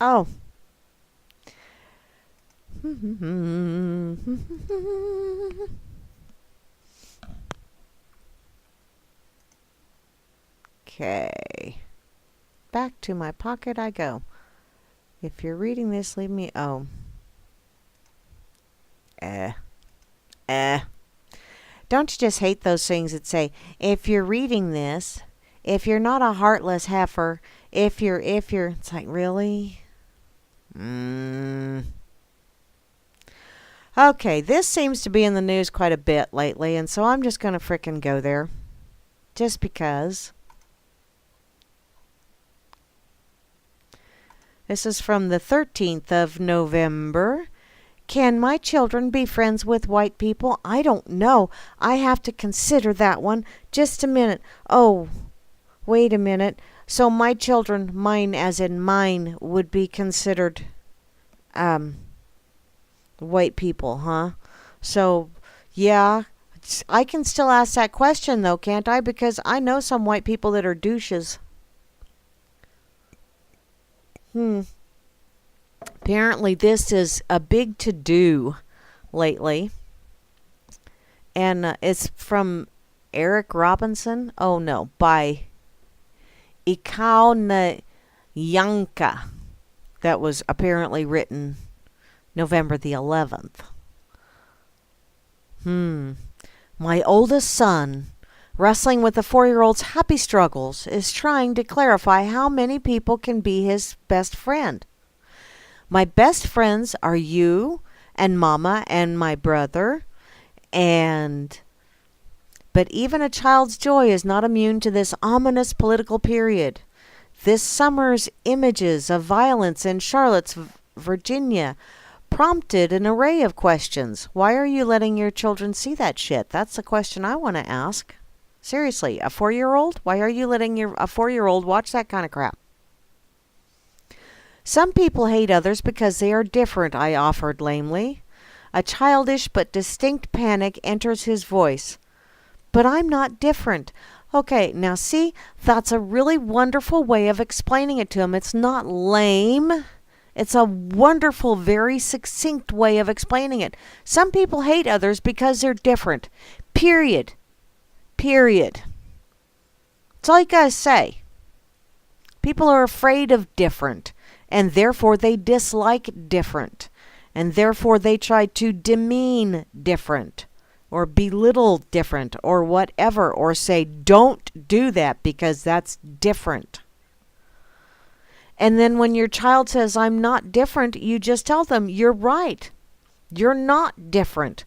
J: Oh. Okay. Back to my pocket I go. If you're reading this, leave me... Oh. Don't you just hate those things that say, if you're reading this, if you're not a heartless heifer, if you're... It's like, really? Okay, this seems to be in the news quite a bit lately, and so I'm just going to frickin' go there. Just because. This is from the 13th of November. Can my children be friends with white people? I don't know. I have to consider that one. Just a minute. Oh, wait a minute. So my children, mine as in mine, would be considered white people, huh? So, yeah, I can still ask that question though, can't I? Because I know some white people that are douches. Apparently this is a big to-do lately. And it's from Eric Robinson. Oh no, by Ikaw Yanka. That was apparently written November the 11th. My oldest son, wrestling with the 4-year-old's happy struggles, is trying to clarify how many people can be his best friend. My best friends are you and Mama and my brother, but even a child's joy is not immune to this ominous political period. This summer's images of violence in Charlottesville, Virginia, prompted an array of questions. Why are you letting your children see that shit? That's the question I want to ask. Seriously, a 4-year-old? Why are you letting a 4-year-old watch that kind of crap? Some people hate others because they are different, I offered lamely. A childish but distinct panic enters his voice. But I'm not different. Okay, now see, that's a really wonderful way of explaining it to him. It's not lame. It's a wonderful, very succinct way of explaining it. Some people hate others because they're different. Period. Period. That's all you gotta say. People are afraid of different, and therefore they dislike different, and therefore they try to demean different, or belittle different, or whatever, or say, don't do that because that's different. And then when your child says, I'm not different, you just tell them, you're right. You're not different.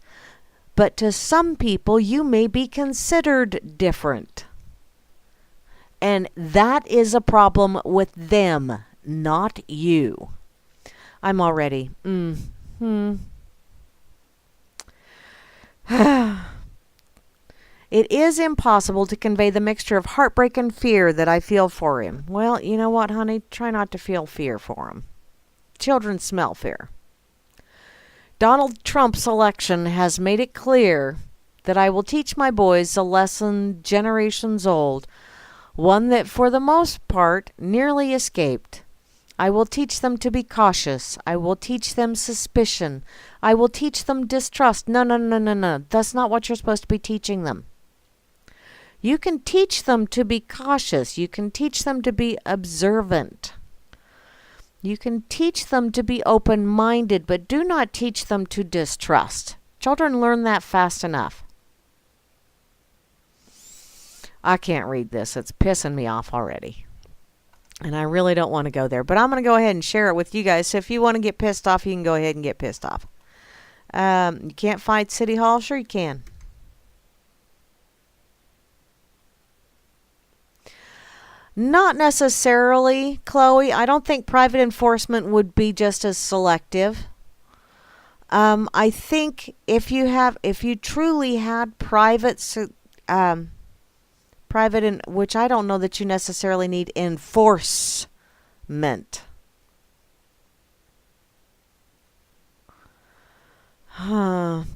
J: But to some people, you may be considered different. And that is a problem with them, not you. I'm already. It is impossible to convey the mixture of heartbreak and fear that I feel for him. Well, you know what, honey? Try not to feel fear for him. Children smell fear. Donald Trump's election has made it clear that I will teach my boys a lesson generations old. one that for the most part nearly escaped. I will teach them to be cautious. I will teach them suspicion. I will teach them distrust. No, no, no, no, no. That's not what you're supposed to be teaching them. You can teach them to be cautious. You can teach them to be observant. You can teach them to be open-minded, but do not teach them to distrust. Children learn that fast enough. I can't read this. It's pissing me off already. And I really don't want to go there. But I'm going to go ahead and share it with you guys. So if you want to get pissed off, you can go ahead and get pissed off. You can't fight City Hall? Sure you can. Not necessarily, Chloe. I don't think private enforcement would be just as selective. I think if you truly had private, which I don't know that you necessarily need enforcement. And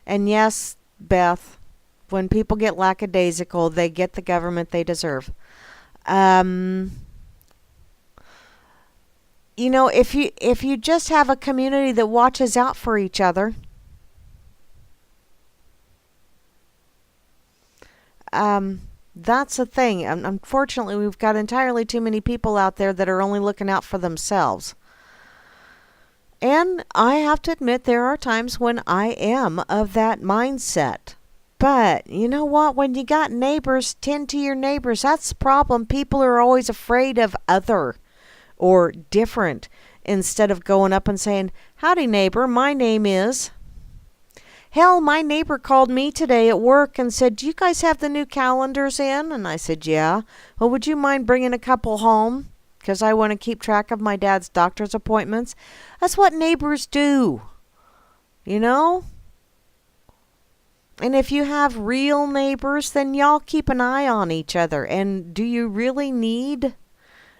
J: yes, Beth, when people get lackadaisical, they get the government they deserve. You know, if you just have a community that watches out for each other, that's the thing. Unfortunately, we've got entirely too many people out there that are only looking out for themselves. And I have to admit, there are times when I am of that mindset. But you know what? When you got neighbors, tend to your neighbors. That's the problem. People are always afraid of other or different instead of going up and saying, "Howdy, neighbor. My name is..." Hell, my neighbor called me today at work and said, "Do you guys have the new calendars in?" And I said, "Yeah." "Well, would you mind bringing a couple home? Because I want to keep track of my dad's doctor's appointments." That's what neighbors do. You know? And if you have real neighbors, then y'all keep an eye on each other. And do you really need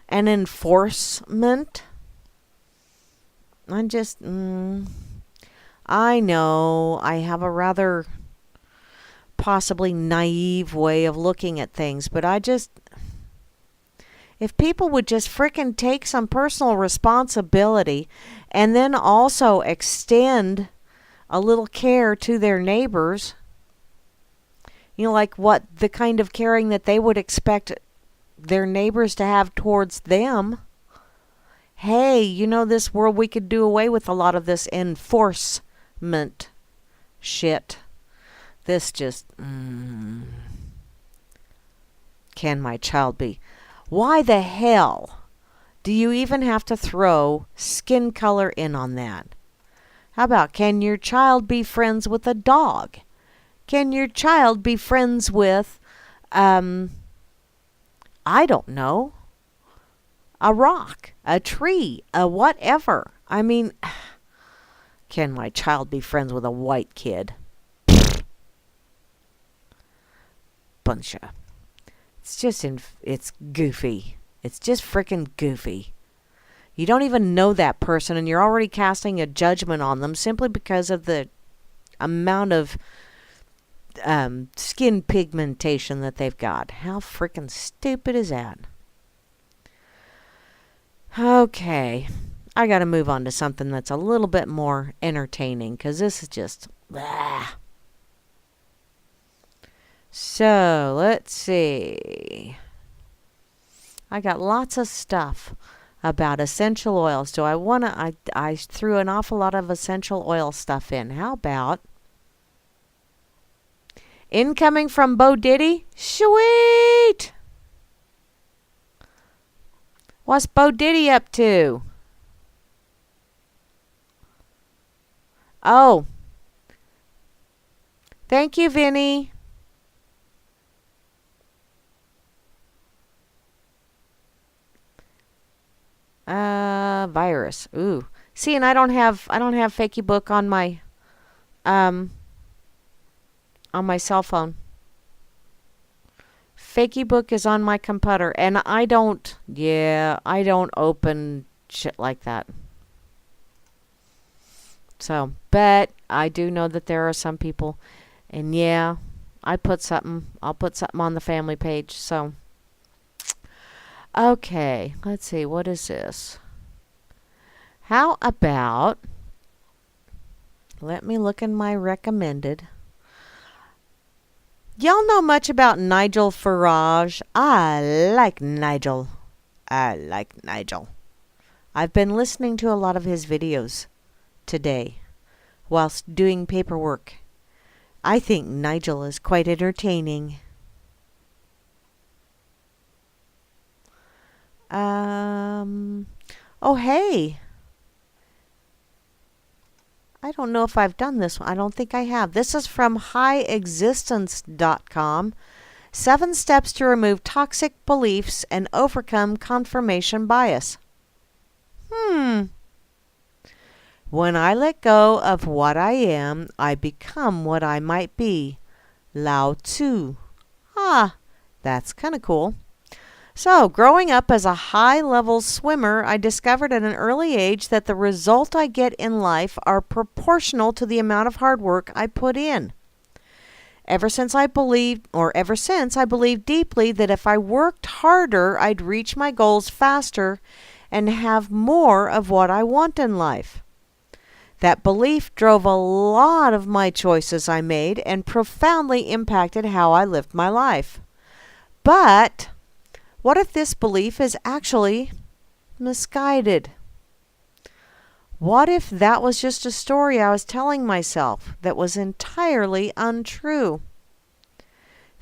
J: an enforcement? I know I have a rather possibly naive way of looking at things, but if people would just frickin' take some personal responsibility and then also extend a little care to their neighbors, you know, like what the kind of caring that they would expect their neighbors to have towards them. Hey, you know, this world, we could do away with a lot of this enforcement shit. This just, can my child be? Why the hell do you even have to throw skin color in on that? How about, can your child be friends with a dog? Can your child be friends with, I don't know, a rock, a tree, a whatever? I mean, can my child be friends with a white kid? Bunch of... It's goofy. It's just frickin' goofy. You don't even know that person and you're already casting a judgment on them simply because of the amount of skin pigmentation that they've got. How frickin' stupid is that? Okay. I gotta move on to something that's a little bit more entertaining because this is just... blah. So, let's see. I got lots of stuff about essential oils. Do I want to... I threw an awful lot of essential oil stuff in. How about... incoming from Bo Diddy? Sweet! What's Bo Diddy up to? Oh. Thank you, Vinny. Virus. Ooh. See, and I don't have Fakey Book on my cell phone. Fakey Book is on my computer, and I don't open shit like that. So, but I do know that there are some people, and yeah, I'll put something on the family page. So, okay, let's see. What is this? How about, let me look in my recommended. Y'all know much about Nigel Farage? I like Nigel. I've been listening to a lot of his videos today whilst doing paperwork. I think Nigel is quite entertaining. Oh, hey. I don't know if I've done this one. I don't think I have. This is from highexistence.com. 7 steps to remove toxic beliefs and overcome confirmation bias. When I let go of what I am, I become what I might be. Lao Tzu. That's kind of cool. So, growing up as a high-level swimmer, I discovered at an early age that the result I get in life are proportional to the amount of hard work I put in. Ever since I believed deeply that if I worked harder, I'd reach my goals faster and have more of what I want in life. That belief drove a lot of my choices I made and profoundly impacted how I lived my life. But what if this belief is actually misguided? What if that was just a story I was telling myself that was entirely untrue?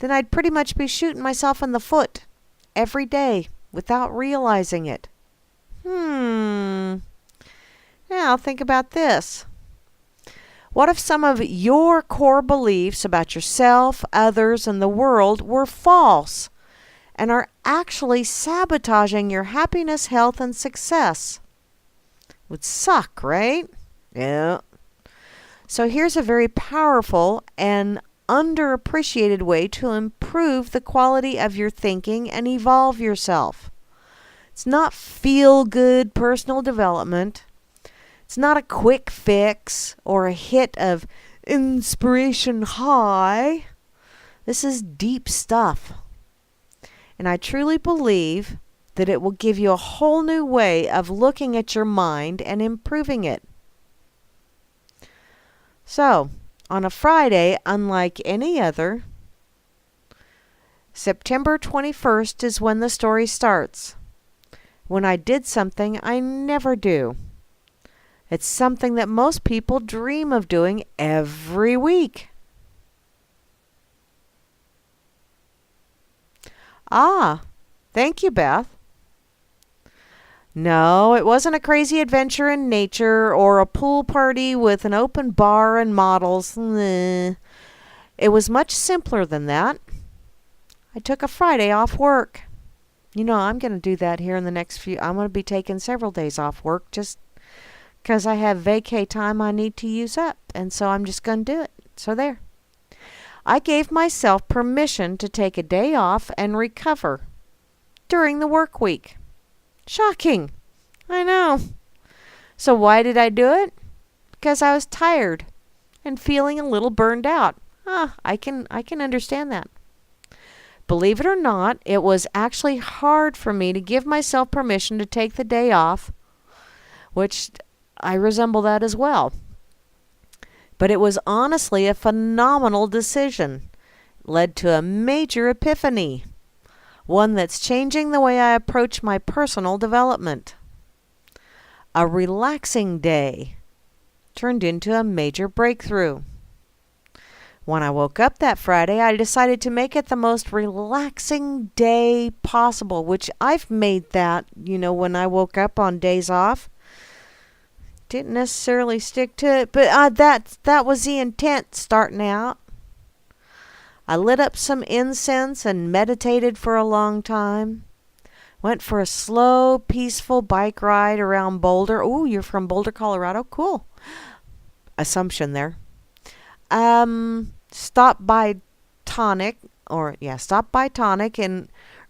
J: Then I'd pretty much be shooting myself in the foot every day without realizing it. Now think about this. What if some of your core beliefs about yourself, others, and the world were false and are actually sabotaging your happiness, health, and success? Would suck, right? Yeah. So here's a very powerful and underappreciated way to improve the quality of your thinking and evolve yourself. It's not feel-good personal development. It's not a quick fix or a hit of inspiration high. This is deep stuff. And I truly believe that it will give you a whole new way of looking at your mind and improving it. So, on a Friday, unlike any other, September 21st is when the story starts. When I did something I never do. It's something that most people dream of doing every week. Thank you, Beth. No, it wasn't a crazy adventure in nature or a pool party with an open bar and models. It was much simpler than that. I took a Friday off work. You know, I'm going to do that here in the next I'm going to be taking several days off work just because I have vacay time I need to use up. And so I'm just going to do it. So there. I gave myself permission to take a day off and recover during the work week. Shocking. I know. So why did I do it? Because I was tired and feeling a little burned out. I can understand that. Believe it or not, it was actually hard for me to give myself permission to take the day off, which I resemble that as well. But it was honestly a phenomenal decision. Led to a major epiphany. One that's changing the way I approach my personal development. A relaxing day turned into a major breakthrough. When I woke up that Friday, I decided to make it the most relaxing day possible, which I've made that, when I woke up on days off. Didn't necessarily stick to it, but that was the intent starting out. I lit up some incense and meditated for a long time. Went for a slow, peaceful bike ride around Boulder. Ooh, you're from Boulder, Colorado? Cool. Assumption there. Stopped by Tonic in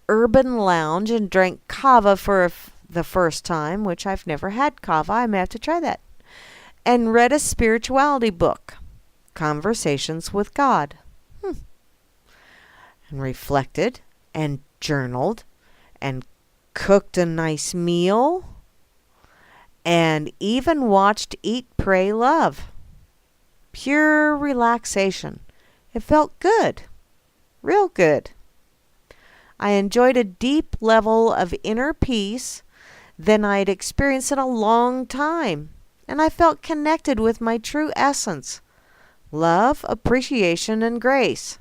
J: Urban Lounge and drank kava for the first time, which I've never had kava. I may have to try that. And read a spirituality book, Conversations with God. and reflected and journaled and cooked a nice meal and even watched Eat, Pray, Love. Pure relaxation. It felt good. Real good. I enjoyed a deep level of inner peace than I'd experienced in a long time, and I felt connected with my true essence, love, appreciation, and grace.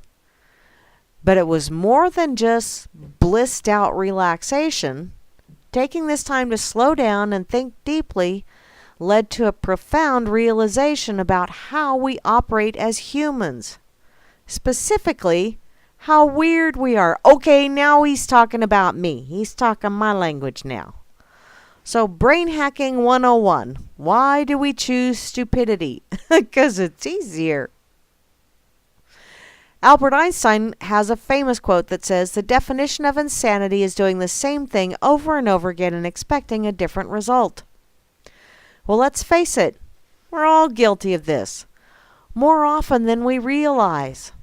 J: But it was more than just blissed out relaxation. Taking this time to slow down and think deeply led to a profound realization about how we operate as humans. Specifically, how weird we are. Okay, now he's talking about me. He's talking my language now. So, Brain Hacking 101. Why do we choose stupidity? Because it's easier. Albert Einstein has a famous quote that says, "The definition of insanity is doing the same thing over and over again and expecting a different result." Well, let's face it. We're all guilty of this. More often than we realize.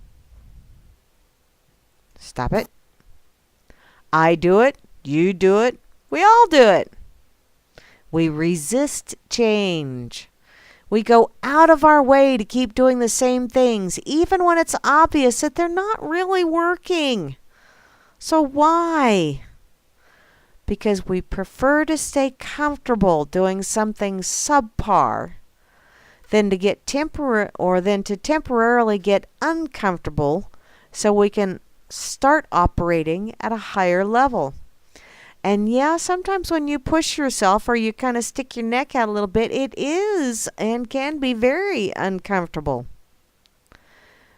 J: Stop it. I do it. You do it. We all do it. We resist change. We go out of our way to keep doing the same things, even when it's obvious that they're not really working. So why? Because we prefer to stay comfortable doing something subpar than to temporarily get uncomfortable so we can start operating at a higher level. And yeah, sometimes when you push yourself or you kind of stick your neck out a little bit, it is and can be very uncomfortable.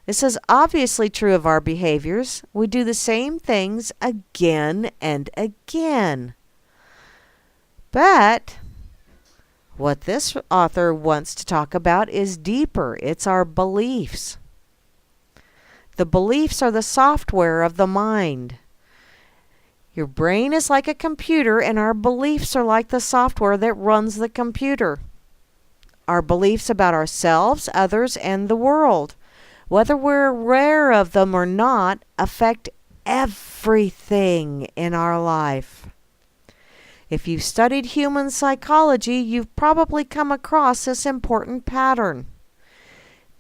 J: This is obviously true of our behaviors. We do the same things again and again. But what this author wants to talk about is deeper. It's our beliefs. The beliefs are the software of the mind. Your brain is like a computer, and our beliefs are like the software that runs the computer. Our beliefs about ourselves, others, and the world, whether we're aware of them or not, affect everything in our life. If you've studied human psychology, you've probably come across this important pattern.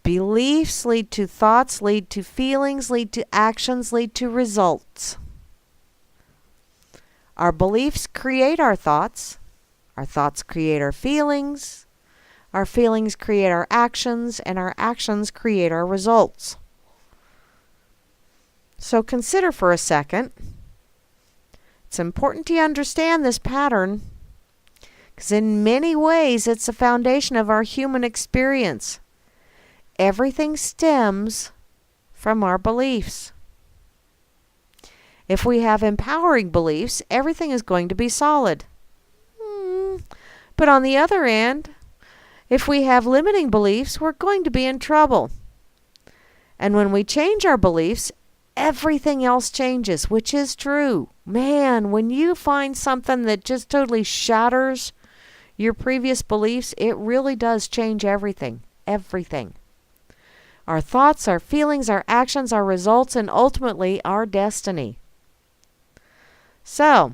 J: Beliefs lead to thoughts, lead to feelings, lead to actions, lead to results. Our beliefs create our thoughts create our feelings create our actions, and our actions create our results. So consider for a second. It's important to understand this pattern because in many ways it's the foundation of our human experience. Everything stems from our beliefs. If we have empowering beliefs, everything is going to be solid. But on the other hand, if we have limiting beliefs, we're going to be in trouble. And when we change our beliefs, everything else changes, which is true. Man, when you find something that just totally shatters your previous beliefs, it really does change everything. Everything. Our thoughts, our feelings, our actions, our results, and ultimately our destiny. So,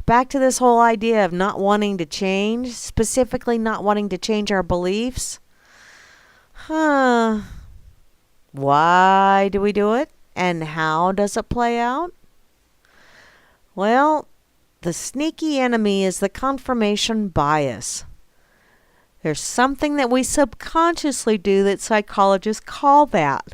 J: back to this whole idea of not wanting to change, specifically not wanting to change our beliefs. Why do we do it? And how does it play out? Well, the sneaky enemy is the confirmation bias. There's something that we subconsciously do that psychologists call that.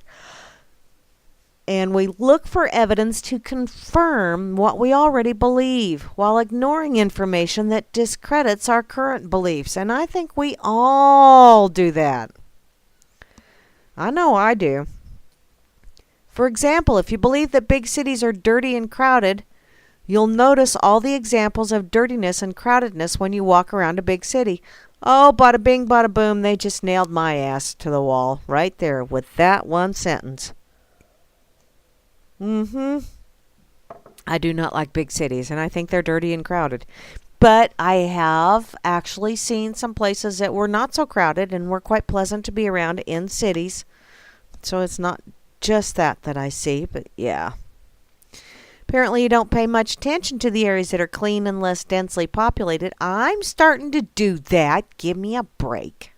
J: And we look for evidence to confirm what we already believe while ignoring information that discredits our current beliefs. And I think we all do that. I know I do. For example, if you believe that big cities are dirty and crowded, you'll notice all the examples of dirtiness and crowdedness when you walk around a big city. Oh, bada bing, bada boom, they just nailed my ass to the wall right there with that one sentence. I do not like big cities, and I think they're dirty and crowded. But I have actually seen some places that were not so crowded and were quite pleasant to be around in cities. So it's not just that I see, but yeah. Apparently you don't pay much attention to the areas that are clean and less densely populated. I'm starting to do that. Give me a break.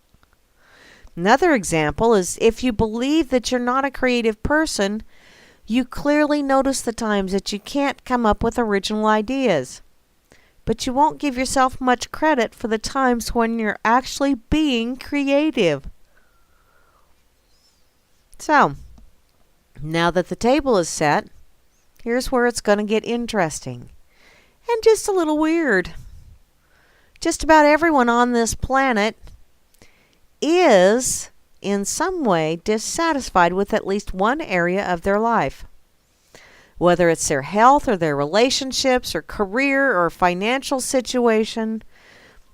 J: Another example is if you believe that you're not a creative person, you clearly notice the times that you can't come up with original ideas. But you won't give yourself much credit for the times when you're actually being creative. So, now that the table is set, here's where it's going to get interesting and just a little weird. Just about everyone on this planet is, in some way, dissatisfied with at least one area of their life. Whether it's their health or their relationships or career or financial situation,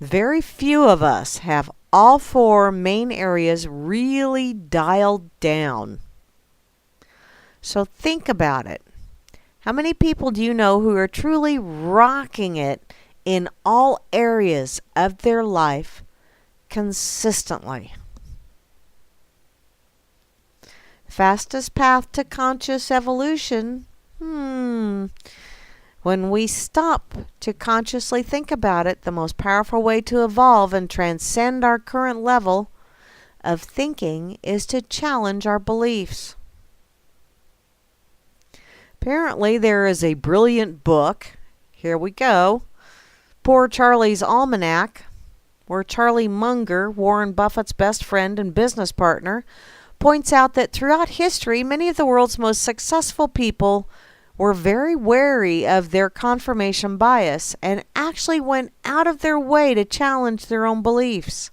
J: very few of us have all four main areas really dialed down. So think about it. How many people do you know who are truly rocking it in all areas of their life consistently? Fastest path to conscious evolution? When we stop to consciously think about it, the most powerful way to evolve and transcend our current level of thinking is to challenge our beliefs. Apparently, there is a brilliant book, here we go, Poor Charlie's Almanac, where Charlie Munger, Warren Buffett's best friend and business partner, points out that throughout history, many of the world's most successful people were very wary of their confirmation bias and actually went out of their way to challenge their own beliefs.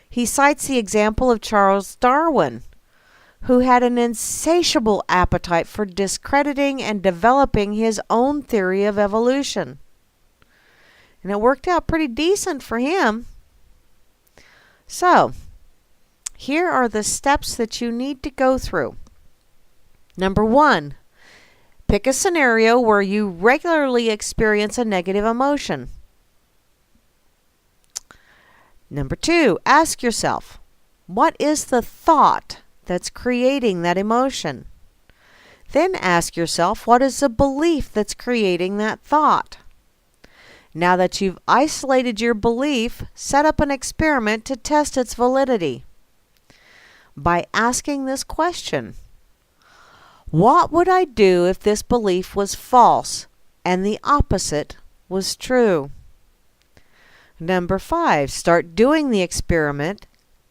J: He cites the example of Charles Darwin, who had an insatiable appetite for discrediting and developing his own theory of evolution. And it worked out pretty decent for him. So, here are the steps that you need to go through. Number 1, pick a scenario where you regularly experience a negative emotion. Number 2, ask yourself, what is the thought that's creating that emotion? Then ask yourself, what is the belief that's creating that thought? Now that you've isolated your belief, set up an experiment to test its validity by asking this question: what would I do if this belief was false and the opposite was true? Number 5, start doing the experiment,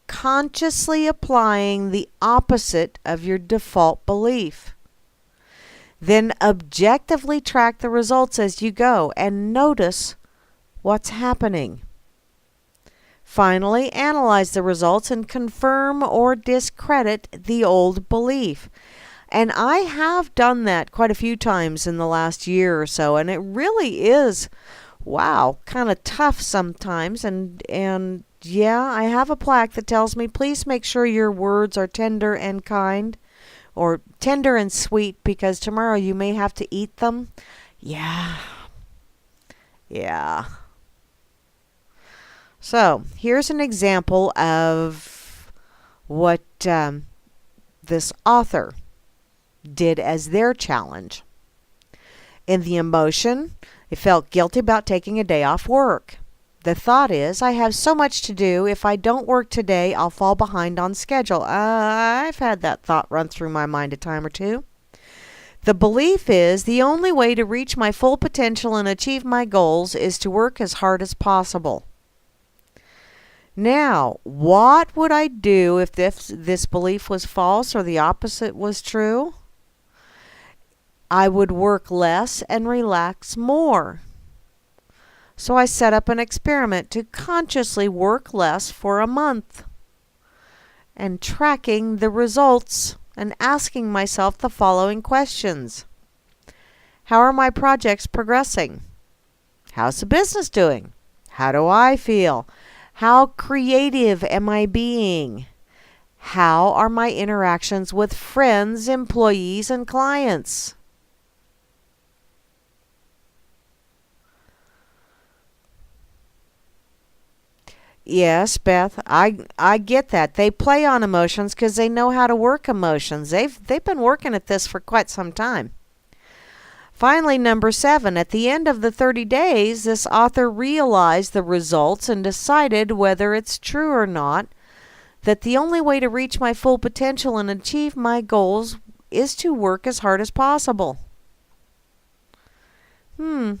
J: consciously applying the opposite of your default belief. Then objectively track the results as you go and notice what's happening. Finally, analyze the results and confirm or discredit the old belief. And I have done that quite a few times in the last year or so, and it really is, wow, kind of tough sometimes. And yeah, I have a plaque that tells me, please make sure your words are tender and kind, or tender and sweet, because tomorrow you may have to eat them. Yeah. So, here's an example of what this author did as their challenge. In the emotion, they felt guilty about taking a day off work. The thought is, I have so much to do. If I don't work today, I'll fall behind on schedule. I've had that thought run through my mind a time or two. The belief is, the only way to reach my full potential and achieve my goals is to work as hard as possible. Now, what would I do if this belief was false or the opposite was true? I would work less and relax more. So I set up an experiment to consciously work less for a month, and tracking the results and asking myself the following questions. How are my projects progressing? How's the business doing? How do I feel? How creative am I being? How are my interactions with friends, employees, and clients? Yes, Beth, I get that. They play on emotions because they know how to work emotions. They've been working at this for quite some time. Finally, number 7, at the end of the 30 days, this author realized the results and decided whether it's true or not that the only way to reach my full potential and achieve my goals is to work as hard as possible. The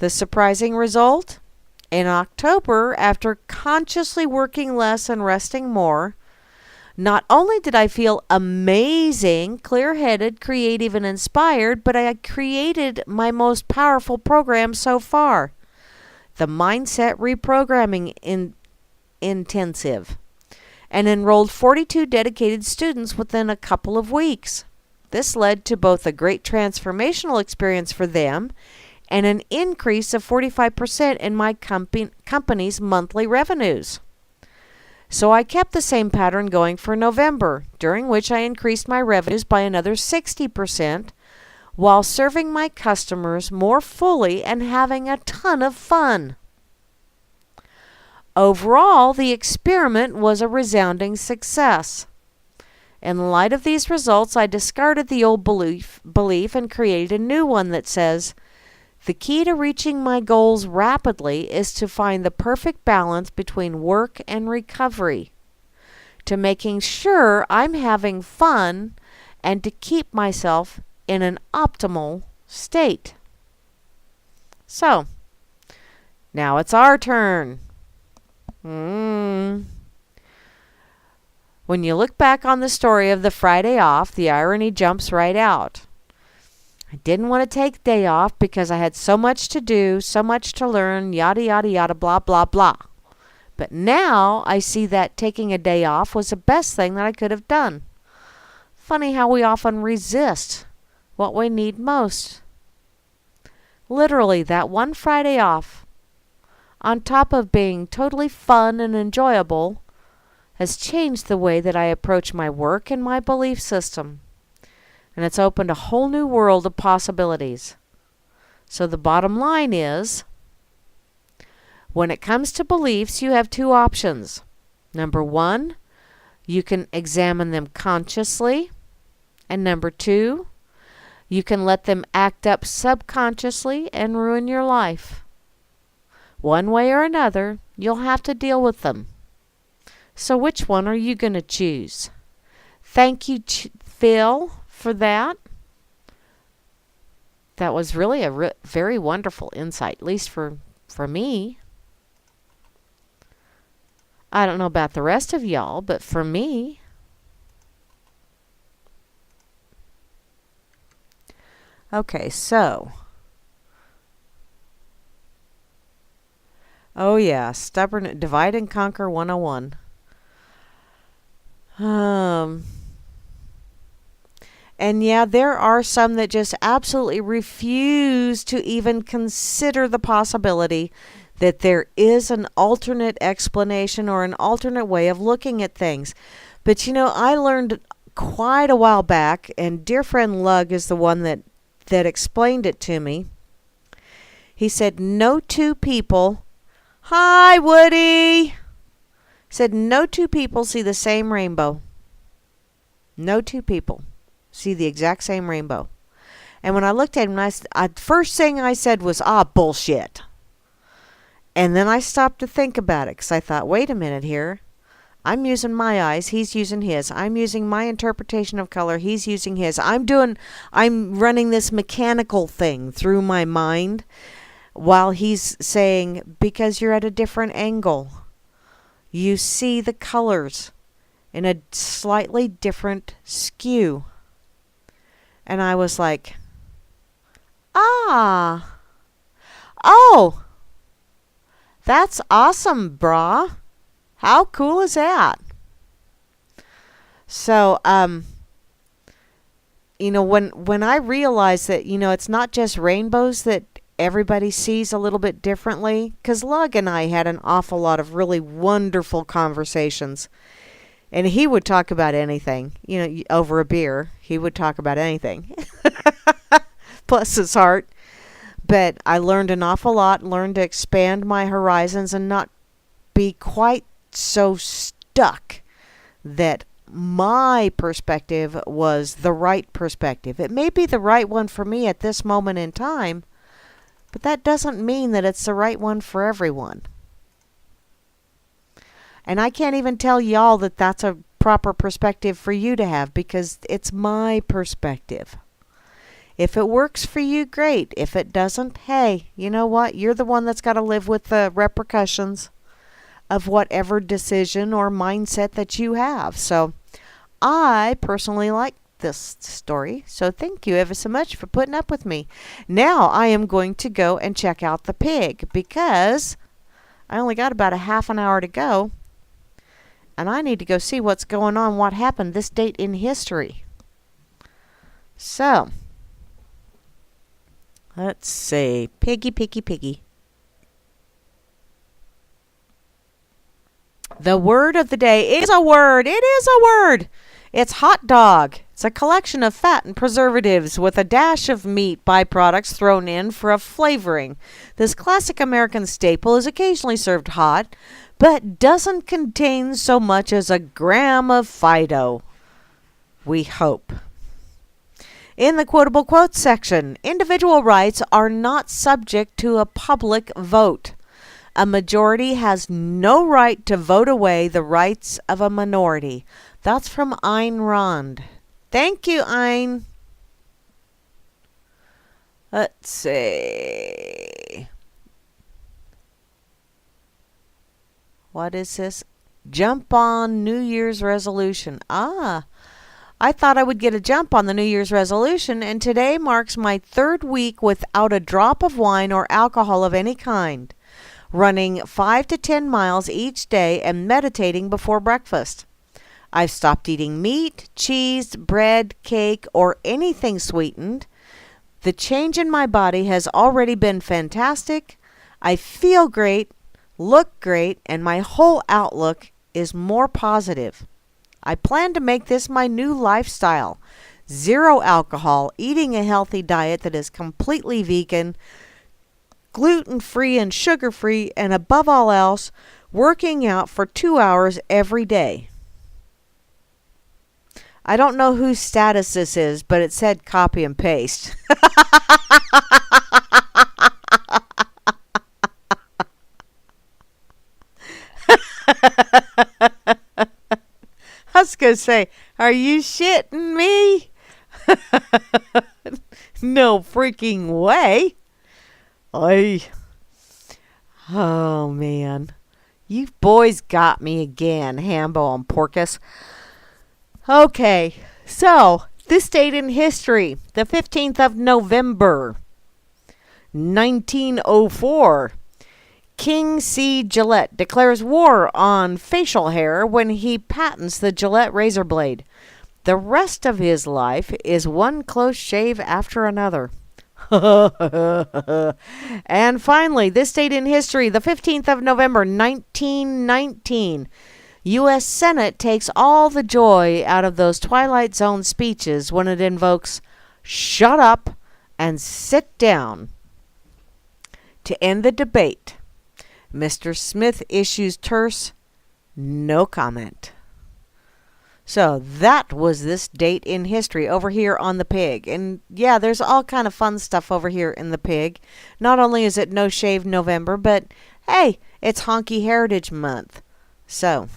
J: surprising result? In October, after consciously working less and resting more, not only did I feel amazing, clear-headed, creative, and inspired, but I created my most powerful program so far, the Mindset Reprogramming Intensive, and enrolled 42 dedicated students within a couple of weeks. This led to both a great transformational experience for them and an increase of 45% in my company's monthly revenues. So I kept the same pattern going for November, during which I increased my revenues by another 60% while serving my customers more fully and having a ton of fun. Overall, the experiment was a resounding success. In light of these results, I discarded the old belief and created a new one that says, the key to reaching my goals rapidly is to find the perfect balance between work and recovery, to making sure I'm having fun, and to keep myself in an optimal state. So, now it's our turn. When you look back on the story of the Friday off, the irony jumps right out. I didn't want to take the day off because I had so much to do, so much to learn, yada, yada, yada, blah, blah, blah. But now I see that taking a day off was the best thing that I could have done. Funny how we often resist what we need most. Literally, that one Friday off, on top of being totally fun and enjoyable, has changed the way that I approach my work and my belief system. And it's opened a whole new world of possibilities. So the bottom line is, when it comes to beliefs, you have two options. Number 1, you can examine them consciously. And number 2, you can let them act up subconsciously and ruin your life. One way or another, you'll have to deal with them. So which one are you going to choose? Thank you, Phil, for that. That was really a very wonderful insight, at least for me. I don't know about the rest of y'all, but for me. Okay, so. Oh yeah, stubborn, divide and conquer 101. And yeah, there are some that just absolutely refuse to even consider the possibility that there is an alternate explanation or an alternate way of looking at things. But you know, I learned quite a while back, and dear friend Lug is the one that explained it to me. He said, no two people, hi Woody, said no two people see the same rainbow. No two people see the exact same rainbow. And when I looked at him, first thing I said was, bullshit. And then I stopped to think about it because I thought, wait a minute here. I'm using my eyes, he's using his. I'm using my interpretation of color, he's using his. I'm running this mechanical thing through my mind while he's saying, because you're at a different angle. You see the colors in a slightly different skew. And I was like, oh, that's awesome, brah. How cool is that? So, you know, when I realized that, you know, it's not just rainbows that everybody sees a little bit differently, because Lug and I had an awful lot of really wonderful conversations. And he would talk about anything, you know, over a beer. He would talk about anything. Bless his heart. But I learned an awful lot, learned to expand my horizons and not be quite so stuck that my perspective was the right perspective. It may be the right one for me at this moment in time, but that doesn't mean that it's the right one for everyone. And I can't even tell y'all that that's a proper perspective for you to have, because it's my perspective. If it works for you, great. If it doesn't, hey, you know what? You're the one that's got to live with the repercussions of whatever decision or mindset that you have. So I personally like this story, so thank you ever so much for putting up with me. Now I am going to go and check out the pig, because I only got about a half an hour to go, and I need to go see what's going on, what happened this date in history. So let's see. Piggy, piggy, piggy. The word of the day is a word. It is a word. It's hot dog. It's a collection of fat and preservatives with a dash of meat byproducts thrown in for a flavoring. This classic American staple is occasionally served hot, but doesn't contain so much as a gram of Fido. We hope. In the quotable quotes section, individual rights are not subject to a public vote. A majority has no right to vote away the rights of a minority. That's from Ayn Rand. Thank you, Ayn. Let's see. What is this? Jump on New Year's resolution. I thought I would get a jump on the New Year's resolution, and today marks my 3rd week without a drop of wine or alcohol of any kind, running 5 to 10 miles each day and meditating before breakfast. I've stopped eating meat, cheese, bread, cake, or anything sweetened. The change in my body has already been fantastic. I feel great, look great, and my whole outlook is more positive. I plan to make this my new lifestyle. 0 alcohol, eating a healthy diet that is completely vegan, gluten-free and sugar-free, and above all else, working out for 2 hours every day. I don't know whose status this is, but it said copy and paste. I was going to say, are you shitting me? No freaking way. Oh, man. You boys got me again, Hambo and Porcus. Okay, so this date in history, the 15th of November, 1904. King C. Gillette declares war on facial hair when he patents the Gillette razor blade. The rest of his life is one close shave after another. And finally, this date in history, the 15th of November, 1919. U.S. Senate takes all the joy out of those Twilight Zone speeches when it invokes "shut up and sit down." To end the debate, Mr. Smith issues terse "no comment." So that was this date in history over here on the pig. And yeah, there's all kind of fun stuff over here in the pig. Not only is it No Shave November, but hey, it's Honky Heritage Month. So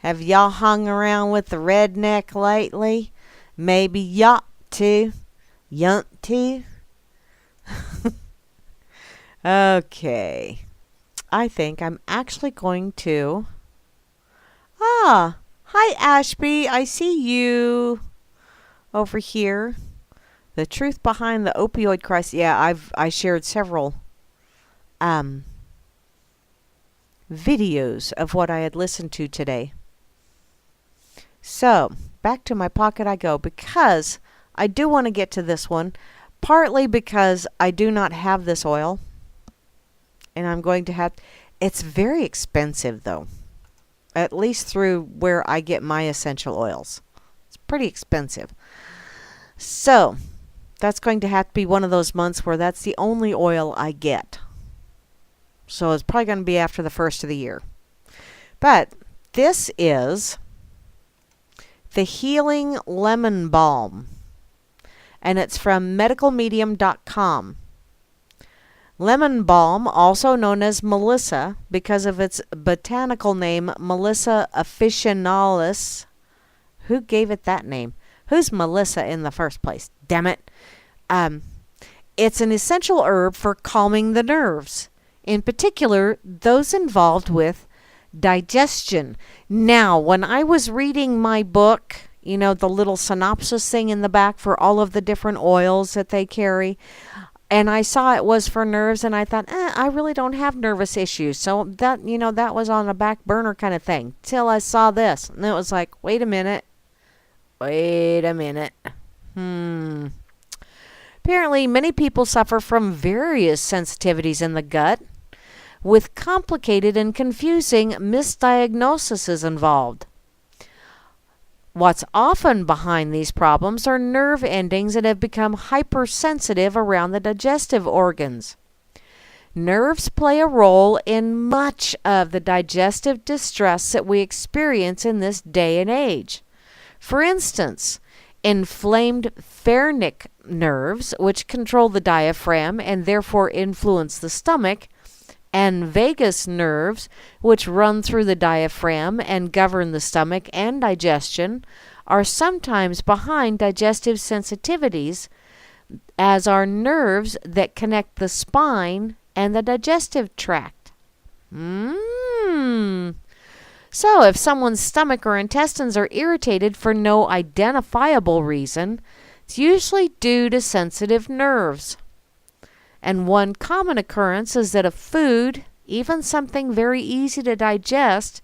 J: have y'all hung around with the redneck lately? Maybe y'ought to. Yunt to. Okay. I think I'm actually going to... Hi Ashby. I see you over here. The truth behind the opioid crisis. Yeah, I shared several videos of what I had listened to today. So, back to my pocket I go, because I do want to get to this one, partly because I do not have this oil, and I'm going to have... It's very expensive, though, at least through where I get my essential oils. It's pretty expensive. So, that's going to have to be one of those months where that's the only oil I get. So it's probably going to be after the first of the year. But this is the Healing Lemon Balm. And it's from medicalmedium.com. Lemon balm, also known as Melissa, because of its botanical name, Melissa officinalis. Who gave it that name? Who's Melissa in the first place? Damn it. It's an essential herb for calming the nerves, in particular, those involved with digestion. Now, when I was reading my book, you know, the little synopsis thing in the back for all of the different oils that they carry, and I saw it was for nerves, and I thought, I really don't have nervous issues. So that, you know, that was on a back burner kind of thing till I saw this. And it was like, wait a minute. Apparently, many people suffer from various sensitivities in the gut, with complicated and confusing misdiagnoses involved. What's often behind these problems are nerve endings that have become hypersensitive around the digestive organs. Nerves play a role in much of the digestive distress that we experience in this day and age. For instance, inflamed pharynx nerves, which control the diaphragm and therefore influence the stomach, and vagus nerves, which run through the diaphragm and govern the stomach and digestion, are sometimes behind digestive sensitivities, as are nerves that connect the spine and the digestive tract. So if someone's stomach or intestines are irritated for no identifiable reason, it's usually due to sensitive nerves. And one common occurrence is that a food, even something very easy to digest,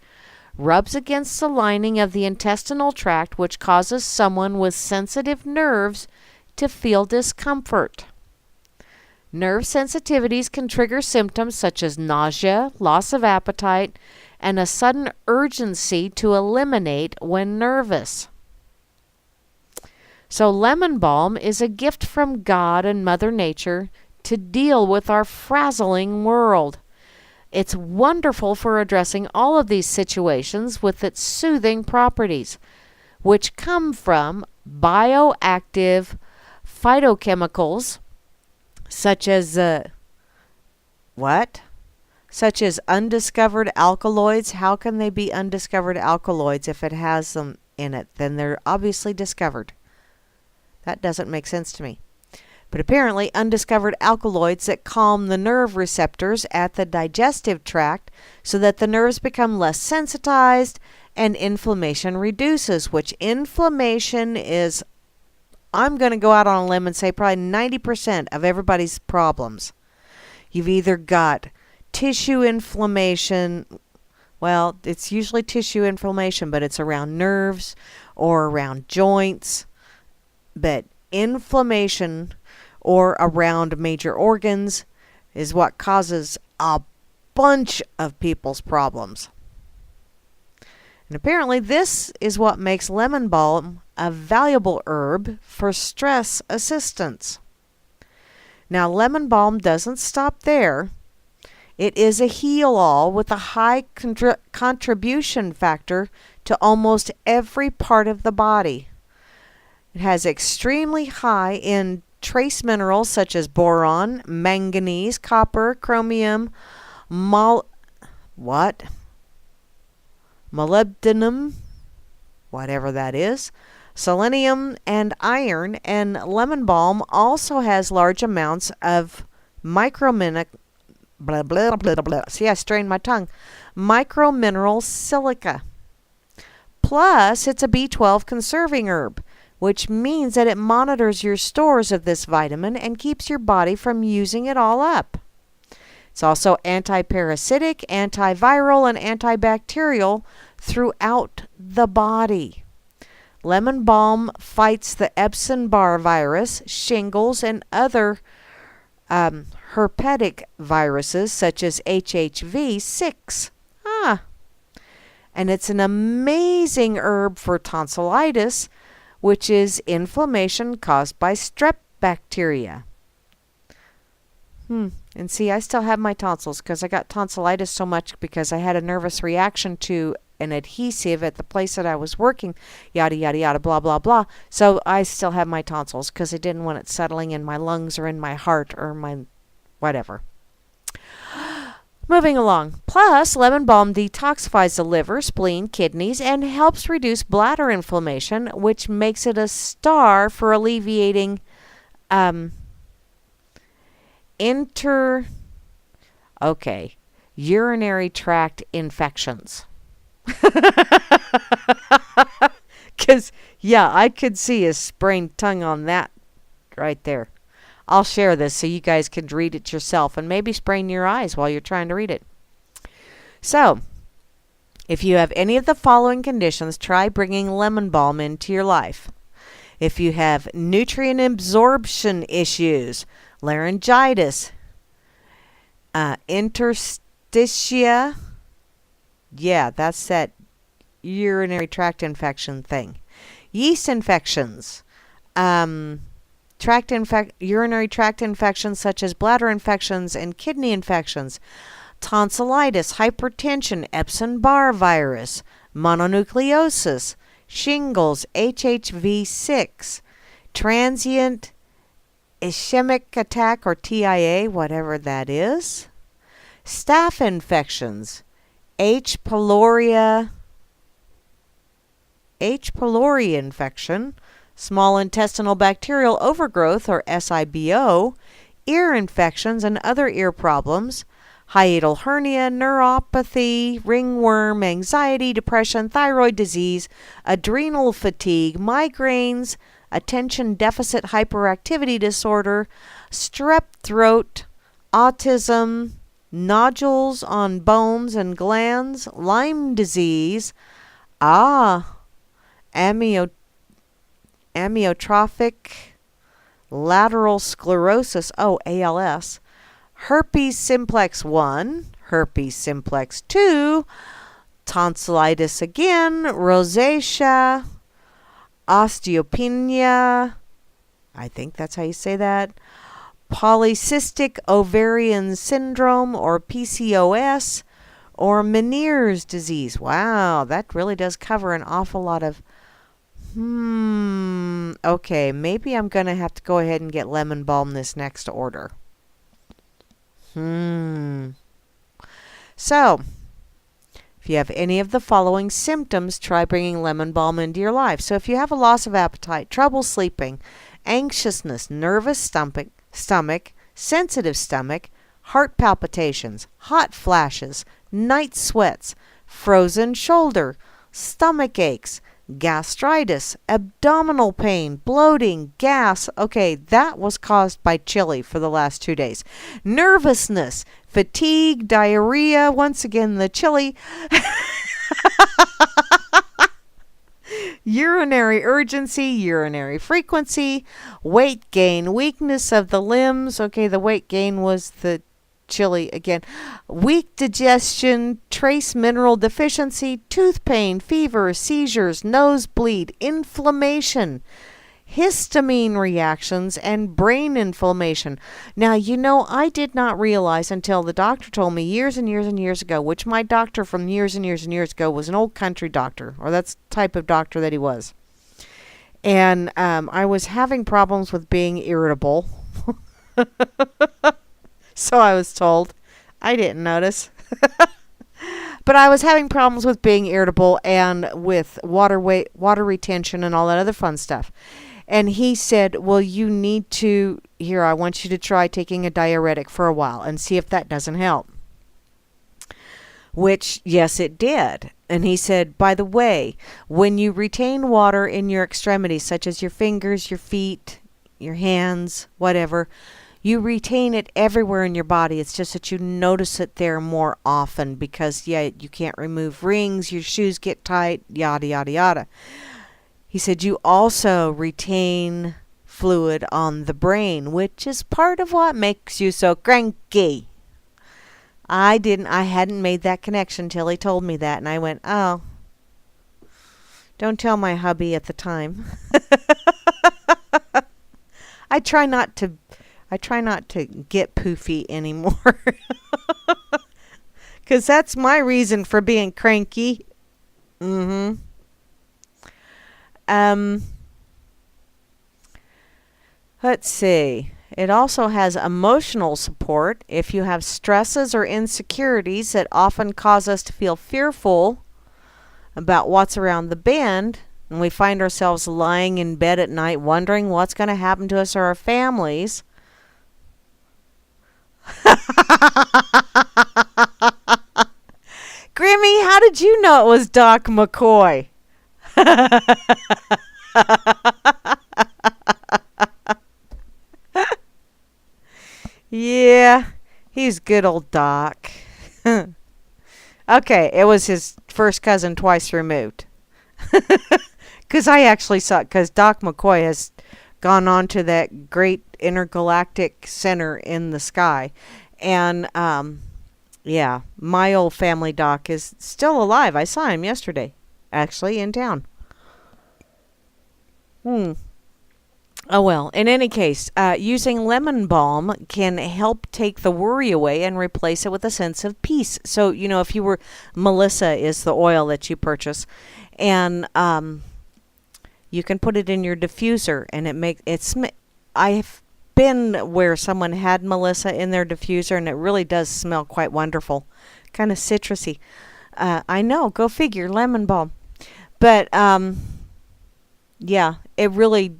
J: rubs against the lining of the intestinal tract, which causes someone with sensitive nerves to feel discomfort. Nerve sensitivities can trigger symptoms such as nausea, loss of appetite, and a sudden urgency to eliminate when nervous. So lemon balm is a gift from God and Mother Nature to deal with our frazzling world. It's wonderful for addressing all of these situations with its soothing properties, which come from bioactive phytochemicals such as such as undiscovered alkaloids. How can they be undiscovered alkaloids if it has them in it? Then they're obviously discovered. That doesn't make sense to me. But apparently undiscovered alkaloids that calm the nerve receptors at the digestive tract so that the nerves become less sensitized and inflammation reduces, which inflammation is, I'm going to go out on a limb and say probably 90% of everybody's problems. You've either got tissue inflammation, well, it's usually tissue inflammation, but it's around nerves or around joints, but inflammation or around major organs is what causes a bunch of people's problems. And apparently this is what makes lemon balm a valuable herb for stress assistance. Now, lemon balm doesn't stop there. It is a heal-all with a high contribution factor to almost every part of the body. It has extremely high in trace minerals such as boron, manganese, copper, chromium, molybdenum, whatever that is, selenium, and iron. And lemon balm also has large amounts of micromineral silica. Plus, it's a B12 conserving herb, which means that it monitors your stores of this vitamin and keeps your body from using it all up. It's also antiparasitic, antiviral, and antibacterial throughout the body. Lemon balm fights the Epstein-Barr virus, shingles, and other herpetic viruses such as HHV6. And it's an amazing herb for tonsillitis, which is inflammation caused by strep bacteria. And see, I still have my tonsils because I got tonsillitis so much because I had a nervous reaction to an adhesive at the place that I was working, yada, yada, yada, blah, blah, blah. So I still have my tonsils because I didn't want it settling in my lungs or in my heart or my whatever. Moving along. Plus, lemon balm detoxifies the liver, spleen, kidneys, and helps reduce bladder inflammation, which makes it a star for alleviating urinary tract infections. Because, yeah, I could see a sprained tongue on that right there. I'll share this so you guys can read it yourself and maybe sprain your eyes while you're trying to read it. So, if you have any of the following conditions, try bringing lemon balm into your life. If you have nutrient absorption issues, laryngitis, interstitia, yeah, that's that urinary tract infection thing. Yeast infections, urinary tract infections such as bladder infections and kidney infections, tonsillitis, hypertension, Epstein-Barr virus, mononucleosis, shingles, HHV6, transient ischemic attack or TIA, whatever that is, staph infections, H. pylori infection, small intestinal bacterial overgrowth or SIBO, ear infections and other ear problems, hiatal hernia, neuropathy, ringworm, anxiety, depression, thyroid disease, adrenal fatigue, migraines, attention deficit hyperactivity disorder, strep throat, autism, nodules on bones and glands, Lyme disease, amyotrophic lateral sclerosis, ALS, herpes simplex 1, herpes simplex 2, tonsillitis again, rosacea, osteopenia, I think that's how you say that, polycystic ovarian syndrome or PCOS, or Meniere's disease. Wow, that really does cover an awful lot of okay, maybe I'm going to have to go ahead and get lemon balm this next order. So, if you have any of the following symptoms, try bringing lemon balm into your life. So if you have a loss of appetite, trouble sleeping, anxiousness, nervous stomach, sensitive stomach, heart palpitations, hot flashes, night sweats, frozen shoulder, stomach aches, gastritis, abdominal pain, bloating, gas. Okay, that was caused by chili for the last 2 days. Nervousness, fatigue, diarrhea, once again the chili. Urinary urgency, urinary frequency, weight gain, weakness of the limbs. Okay, the weight gain was the chili again. Weak digestion, trace mineral deficiency, tooth pain, fever, seizures, nosebleed, inflammation, histamine reactions, and brain inflammation. Now, I did not realize until the doctor told me years and years and years ago, which my doctor from years and years and years ago was an old country doctor, or that's the type of doctor that he was. And I was having problems with being irritable. So I was told. I didn't notice. But I was having problems with being irritable and with water retention and all that other fun stuff. And he said, well, you need to, I want you to try taking a diuretic for a while and see if that doesn't help. Which, yes, it did. And he said, by the way, when you retain water in your extremities, such as your fingers, your feet, your hands, whatever, you retain it everywhere in your body. It's just that you notice it there more often because, you can't remove rings, your shoes get tight, yada, yada, yada. He said you also retain fluid on the brain, which is part of what makes you so cranky. I hadn't made that connection till he told me that, and I went, oh, don't tell my hubby at the time. I try not to I try not to get poofy anymore. Because that's my reason for being cranky. Let's see. It also has emotional support. If you have stresses or insecurities that often cause us to feel fearful about what's around the bend, and we find ourselves lying in bed at night wondering what's going to happen to us or our families. Grammy, how did you know it was Doc McCoy? Yeah, he's good old Doc. Okay, it was his first cousin twice removed. Because I actually saw it, because Doc McCoy has gone on to that great intergalactic center in the sky. And, yeah, my old family doc is still alive. I saw him yesterday, actually, in town. Oh, well, in any case, using lemon balm can help take the worry away and replace it with a sense of peace. So, you know, if you were, Melissa is the oil that you purchase, and you can put it in your diffuser, and I've been where someone had Melissa in their diffuser, and it really does smell quite wonderful, kind of citrusy. I know, go figure, lemon balm. But, yeah, it really,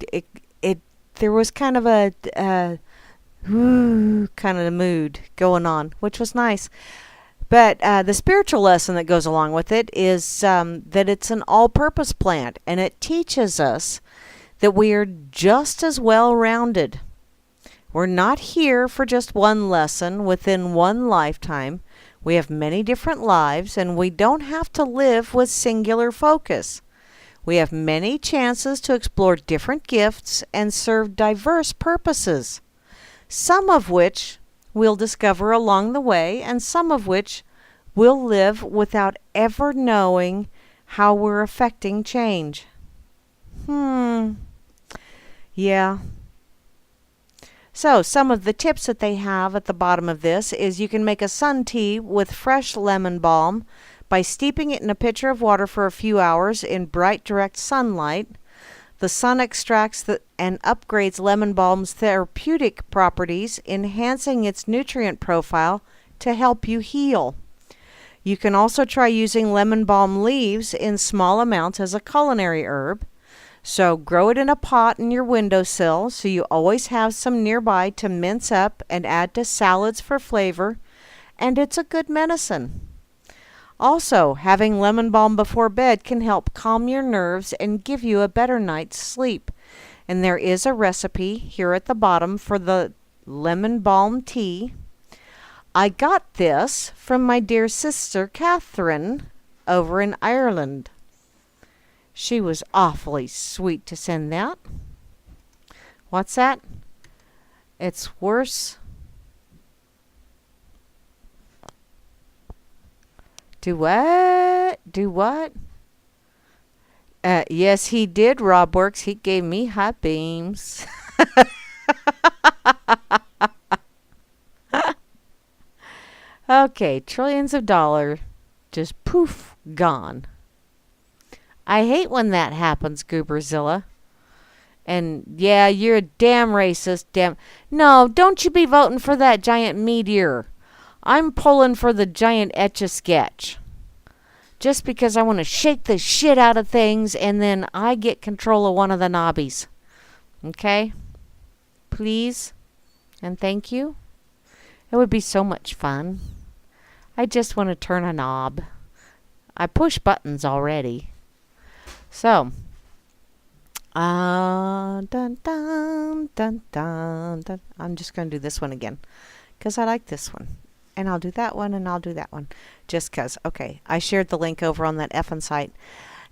J: there was kind of a kind of a mood going on, which was nice. But the spiritual lesson that goes along with it is that it's an all-purpose plant, and it teaches us that we are just as well-rounded. We're not here for just one lesson within one lifetime. We have many different lives, and we don't have to live with singular focus. We have many chances to explore different gifts and serve diverse purposes, some of which we'll discover along the way, and some of which we'll live without ever knowing how we're affecting change. Yeah. So, some of the tips that they have at the bottom of this is you can make a sun tea with fresh lemon balm by steeping it in a pitcher of water for a few hours in bright direct sunlight. The sun extracts and upgrades lemon balm's therapeutic properties, enhancing its nutrient profile to help you heal. You can also try using lemon balm leaves in small amounts as a culinary herb. So grow it in a pot in your windowsill so you always have some nearby to mince up and add to salads for flavor, and it's a good medicine. Also, having lemon balm before bed can help calm your nerves and give you a better night's sleep. And there is a recipe here at the bottom for the lemon balm tea. I got this from my dear sister Catherine over in Ireland. She was awfully sweet to send that. What's that? It's worse. Do what? Do what? Yes, he did, Rob Works. He gave me hot beams. Okay, trillions of dollars. Just poof, gone. I hate when that happens, Gooberzilla. And yeah, you're a damn racist, damn. No, don't you be voting for that giant meteor. I'm pulling for the giant Etch-a-Sketch. Just because I want to shake the shit out of things and then I get control of one of the knobbies. Okay? Please? And thank you? It would be so much fun. I just want to turn a knob. I push buttons already. So, dun, dun, dun, dun, dun. I'm just going to do this one again because I like this one. And I'll do that one and I'll do that one just because. Okay, I shared the link over on that effing site.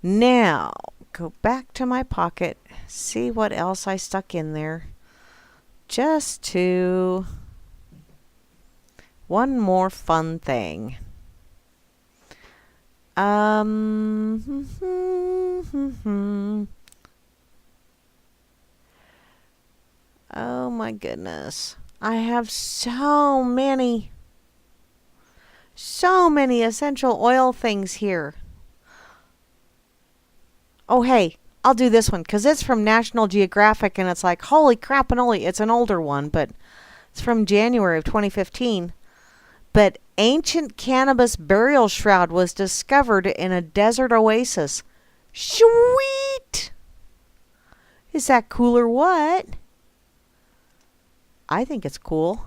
J: Now, go back to my pocket, see what else I stuck in there. Just to one more fun thing. Oh my goodness. I have so many essential oil things here. Oh, hey, I'll do this one because it's from National Geographic and it's like, holy crap, and only it's an older one, but it's from January of 2015. But ancient cannabis burial shroud was discovered in a desert oasis. Sweet! Is that cool or what? I think it's cool.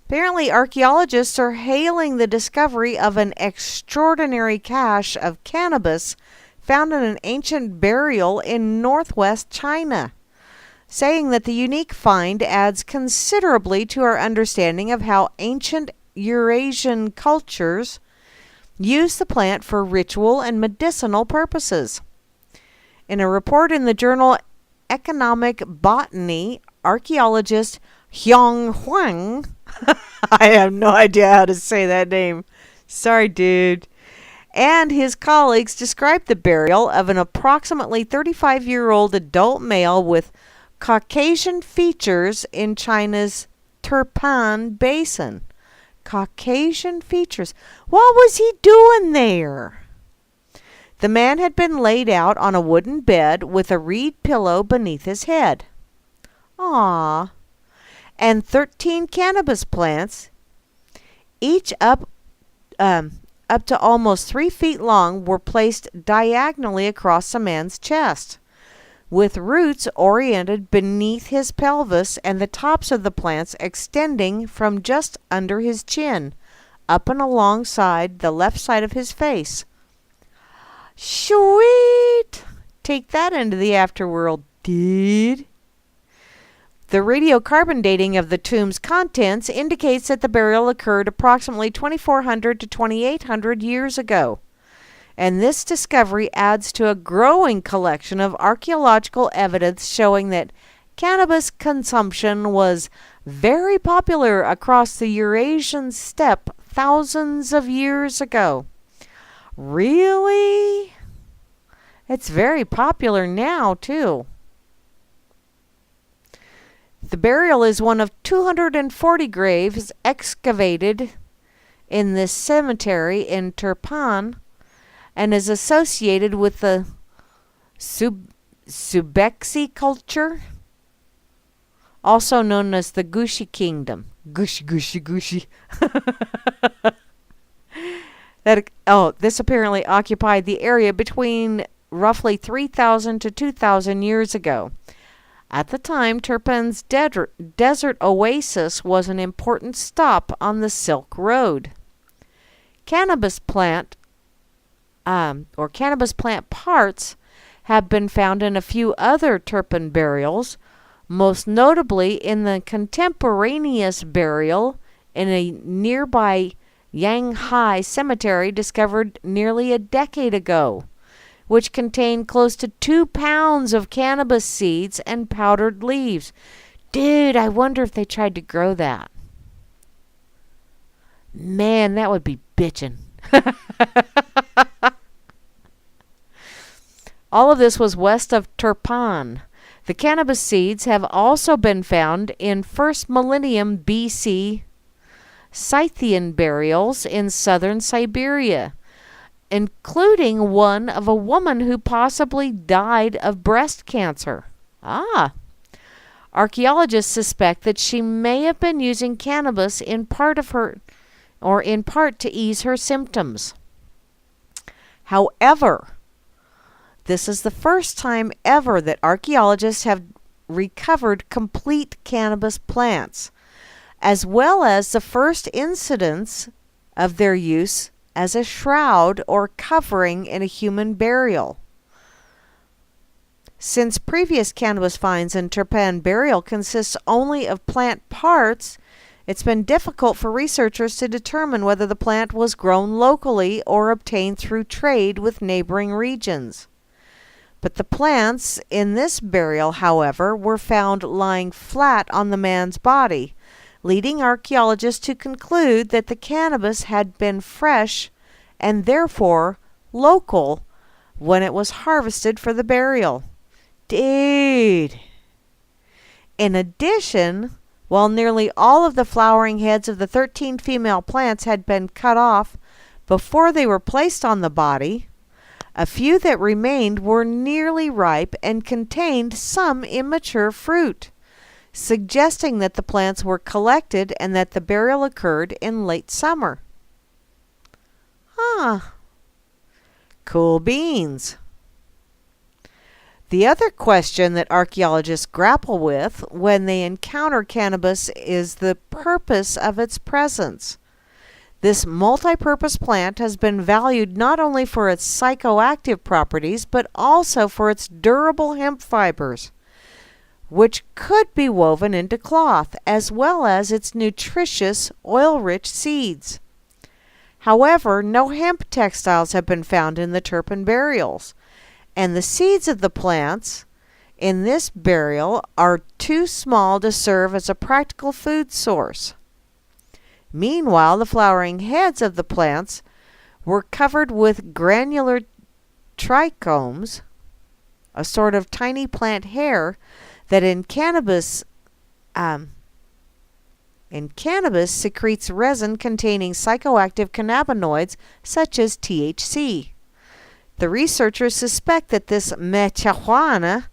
J: Apparently, archaeologists are hailing the discovery of an extraordinary cache of cannabis found in an ancient burial in northwest China, saying that the unique find adds considerably to our understanding of how ancient Eurasian cultures use the plant for ritual and medicinal purposes. In a report in the journal Economic Botany, archaeologist Hyong Huang, I have no idea how to say that name. Sorry, dude. And his colleagues described the burial of an approximately 35-year-old adult male with Caucasian features in China's Turpan Basin. Caucasian features. What was he doing there? The man had been laid out on a wooden bed with a reed pillow beneath his head. Aww. And 13 cannabis plants, each up to almost 3 feet long, were placed diagonally across the man's chest, with roots oriented beneath his pelvis and the tops of the plants extending from just under his chin, up and alongside the left side of his face. Sweet! Take that into the afterworld, dude. The radiocarbon dating of the tomb's contents indicates that the burial occurred approximately 2,400 to 2,800 years ago. And this discovery adds to a growing collection of archaeological evidence showing that cannabis consumption was very popular across the Eurasian steppe thousands of years ago. Really? It's very popular now, too. The burial is one of 240 graves excavated in this cemetery in Turpan and is associated with the Subexi culture, also known as the Gushi Kingdom. Gushi. This apparently occupied the area between roughly 3,000 to 2,000 years ago. At the time, Turpan's desert oasis was an important stop on the Silk Road. Cannabis plant parts have been found in a few other Turpan burials, most notably in the contemporaneous burial in a nearby Yanghai cemetery discovered nearly a decade ago, which contained close to 2 pounds of cannabis seeds and powdered leaves. Dude, I wonder if they tried to grow that. Man, that would be bitchin'. All of this was west of Turpan. The cannabis seeds have also been found in 1st millennium BC Scythian burials in southern Siberia, including one of a woman who possibly died of breast cancer. Archaeologists suspect that she may have been using cannabis in part to ease her symptoms. However, this is the first time ever that archaeologists have recovered complete cannabis plants, as well as the first incidents of their use as a shroud or covering in a human burial. Since previous cannabis finds in Turpan burial consists only of plant parts, it's been difficult for researchers to determine whether the plant was grown locally or obtained through trade with neighboring regions. But the plants in this burial, however, were found lying flat on the man's body, leading archaeologists to conclude that the cannabis had been fresh and therefore local when it was harvested for the burial. Dude! In addition, While nearly all of the flowering heads of the 13 female plants had been cut off before they were placed on the body, a few that remained were nearly ripe and contained some immature fruit, suggesting that the plants were collected and that the burial occurred in late summer. Huh. Cool beans. The other question that archaeologists grapple with when they encounter cannabis is the purpose of its presence. This multi-purpose plant has been valued not only for its psychoactive properties, but also for its durable hemp fibers, which could be woven into cloth, as well as its nutritious, oil-rich seeds. However, no hemp textiles have been found in the Turpin burials, and the seeds of the plants in this burial are too small to serve as a practical food source. Meanwhile, the flowering heads of the plants were covered with granular trichomes, a sort of tiny plant hair that in cannabis secretes resin containing psychoactive cannabinoids such as THC. The researchers suspect that this marijuana,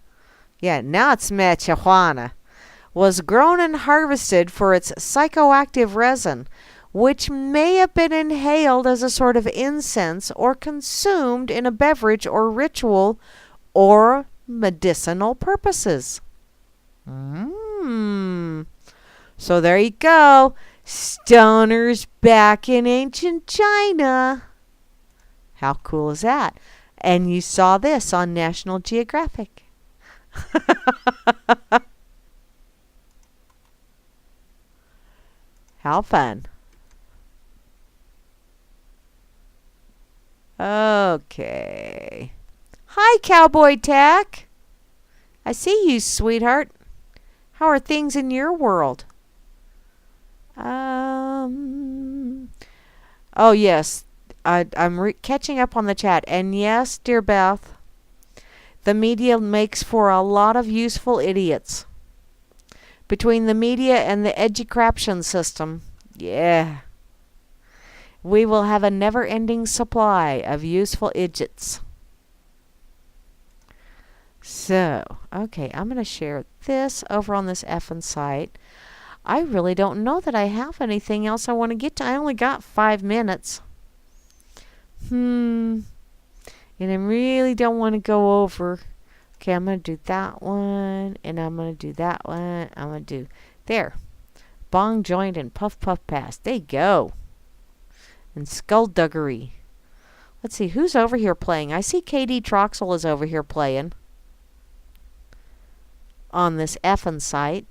J: was grown and harvested for its psychoactive resin, which may have been inhaled as a sort of incense or consumed in a beverage or ritual or medicinal purposes. So there you go. Stoners back in ancient China. How cool is that? And you saw this on National Geographic. How fun. Okay. Hi, Cowboy Tack. I see you, sweetheart. How are things in your world? Oh, yes. I'm catching up on the chat. And yes, dear Beth, the media makes for a lot of useful idiots. Between the media and the educraption system, yeah, we will have a never-ending supply of useful idiots. So, okay, I'm going to share this over on this effing site. I really don't know that I have anything else I want to get to. I only got 5 minutes. And I really don't want to go over. Okay, I'm going to do that one, and I'm going to do that one. I'm going to do, there. Bong joint and puff puff pass. There you go. And skullduggery. Let's see, who's over here playing? I see KD Troxel is over here playing on this effing site.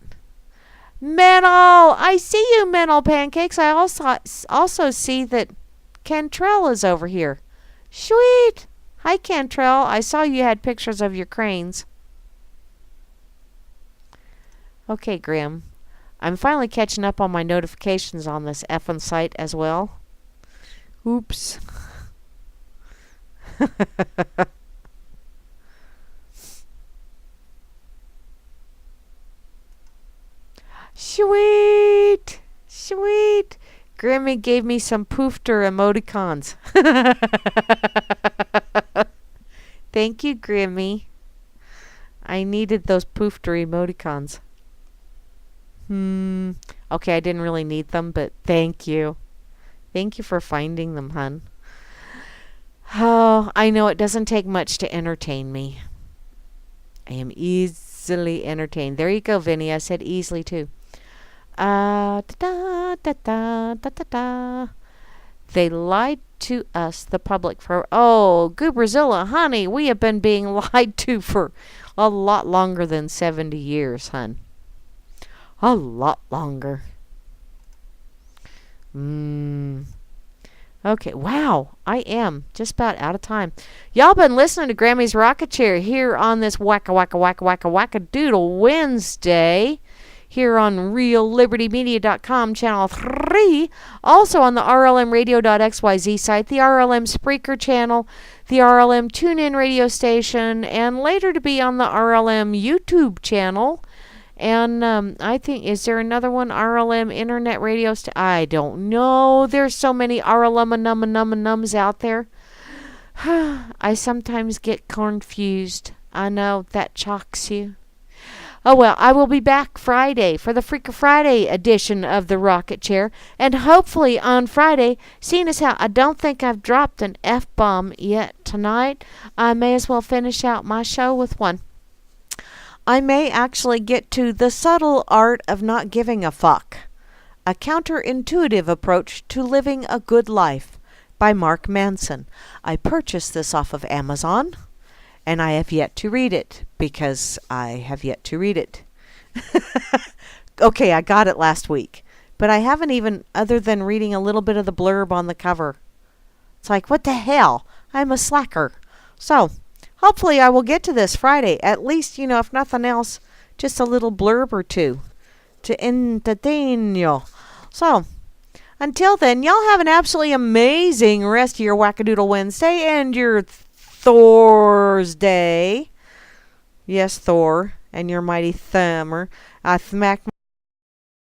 J: Mental! I see you, Mental Pancakes. I also see that Cantrell is over here. Sweet! Hi, Cantrell. I saw you had pictures of your cranes. Okay, Grim. I'm finally catching up on my notifications on this effing site as well. Oops. Sweet! Sweet! Grimmy gave me some poofter emoticons. Thank you, Grimmy. I needed those poofter emoticons. Okay, I didn't really need them, but thank you. Thank you for finding them, hun. Oh, I know it doesn't take much to entertain me. I am easily entertained. There you go, Vinny. I said easily, too. Da, da, da, da, da, da, da. They lied to us, the public, for... Oh, Gooberzilla, honey, we have been being lied to for a lot longer than 70 years, hun. A lot longer. Okay, wow, I am just about out of time. Y'all been listening to Grammy's Rocket Chair here on this WHACK-A-DOODLE Wednesday. Here on RealLibertyMedia.com, Channel 3. Also on the RLMRadio.xyz site, the RLM Spreaker channel, the RLM TuneIn radio station, and later to be on the RLM YouTube channel And I think, is there another one? RLM Internet Radio I don't know. There's so many RLM-nums out there. I sometimes get confused. I know that shocks you. Oh well, I will be back Friday for the Freaker Friday edition of the Rocket Chair. And hopefully on Friday, seeing as how I don't think I've dropped an F-bomb yet tonight, I may as well finish out my show with one. I may actually get to The Subtle Art of Not Giving a Fuck, a counterintuitive approach to living a good life by Mark Manson. I purchased this off of Amazon, and I have yet to read it because I have yet to read it. Okay, I got it last week, but I haven't even, other than reading a little bit of the blurb on the cover. It's like, what the hell? I'm a slacker. So, hopefully I will get to this Friday. At least, if nothing else, just a little blurb or two to entertain you. So, until then, y'all have an absolutely amazing rest of your Whack-A-Doodle Wednesday and your Thursday. Yes, Thor and your mighty thumber. I smacked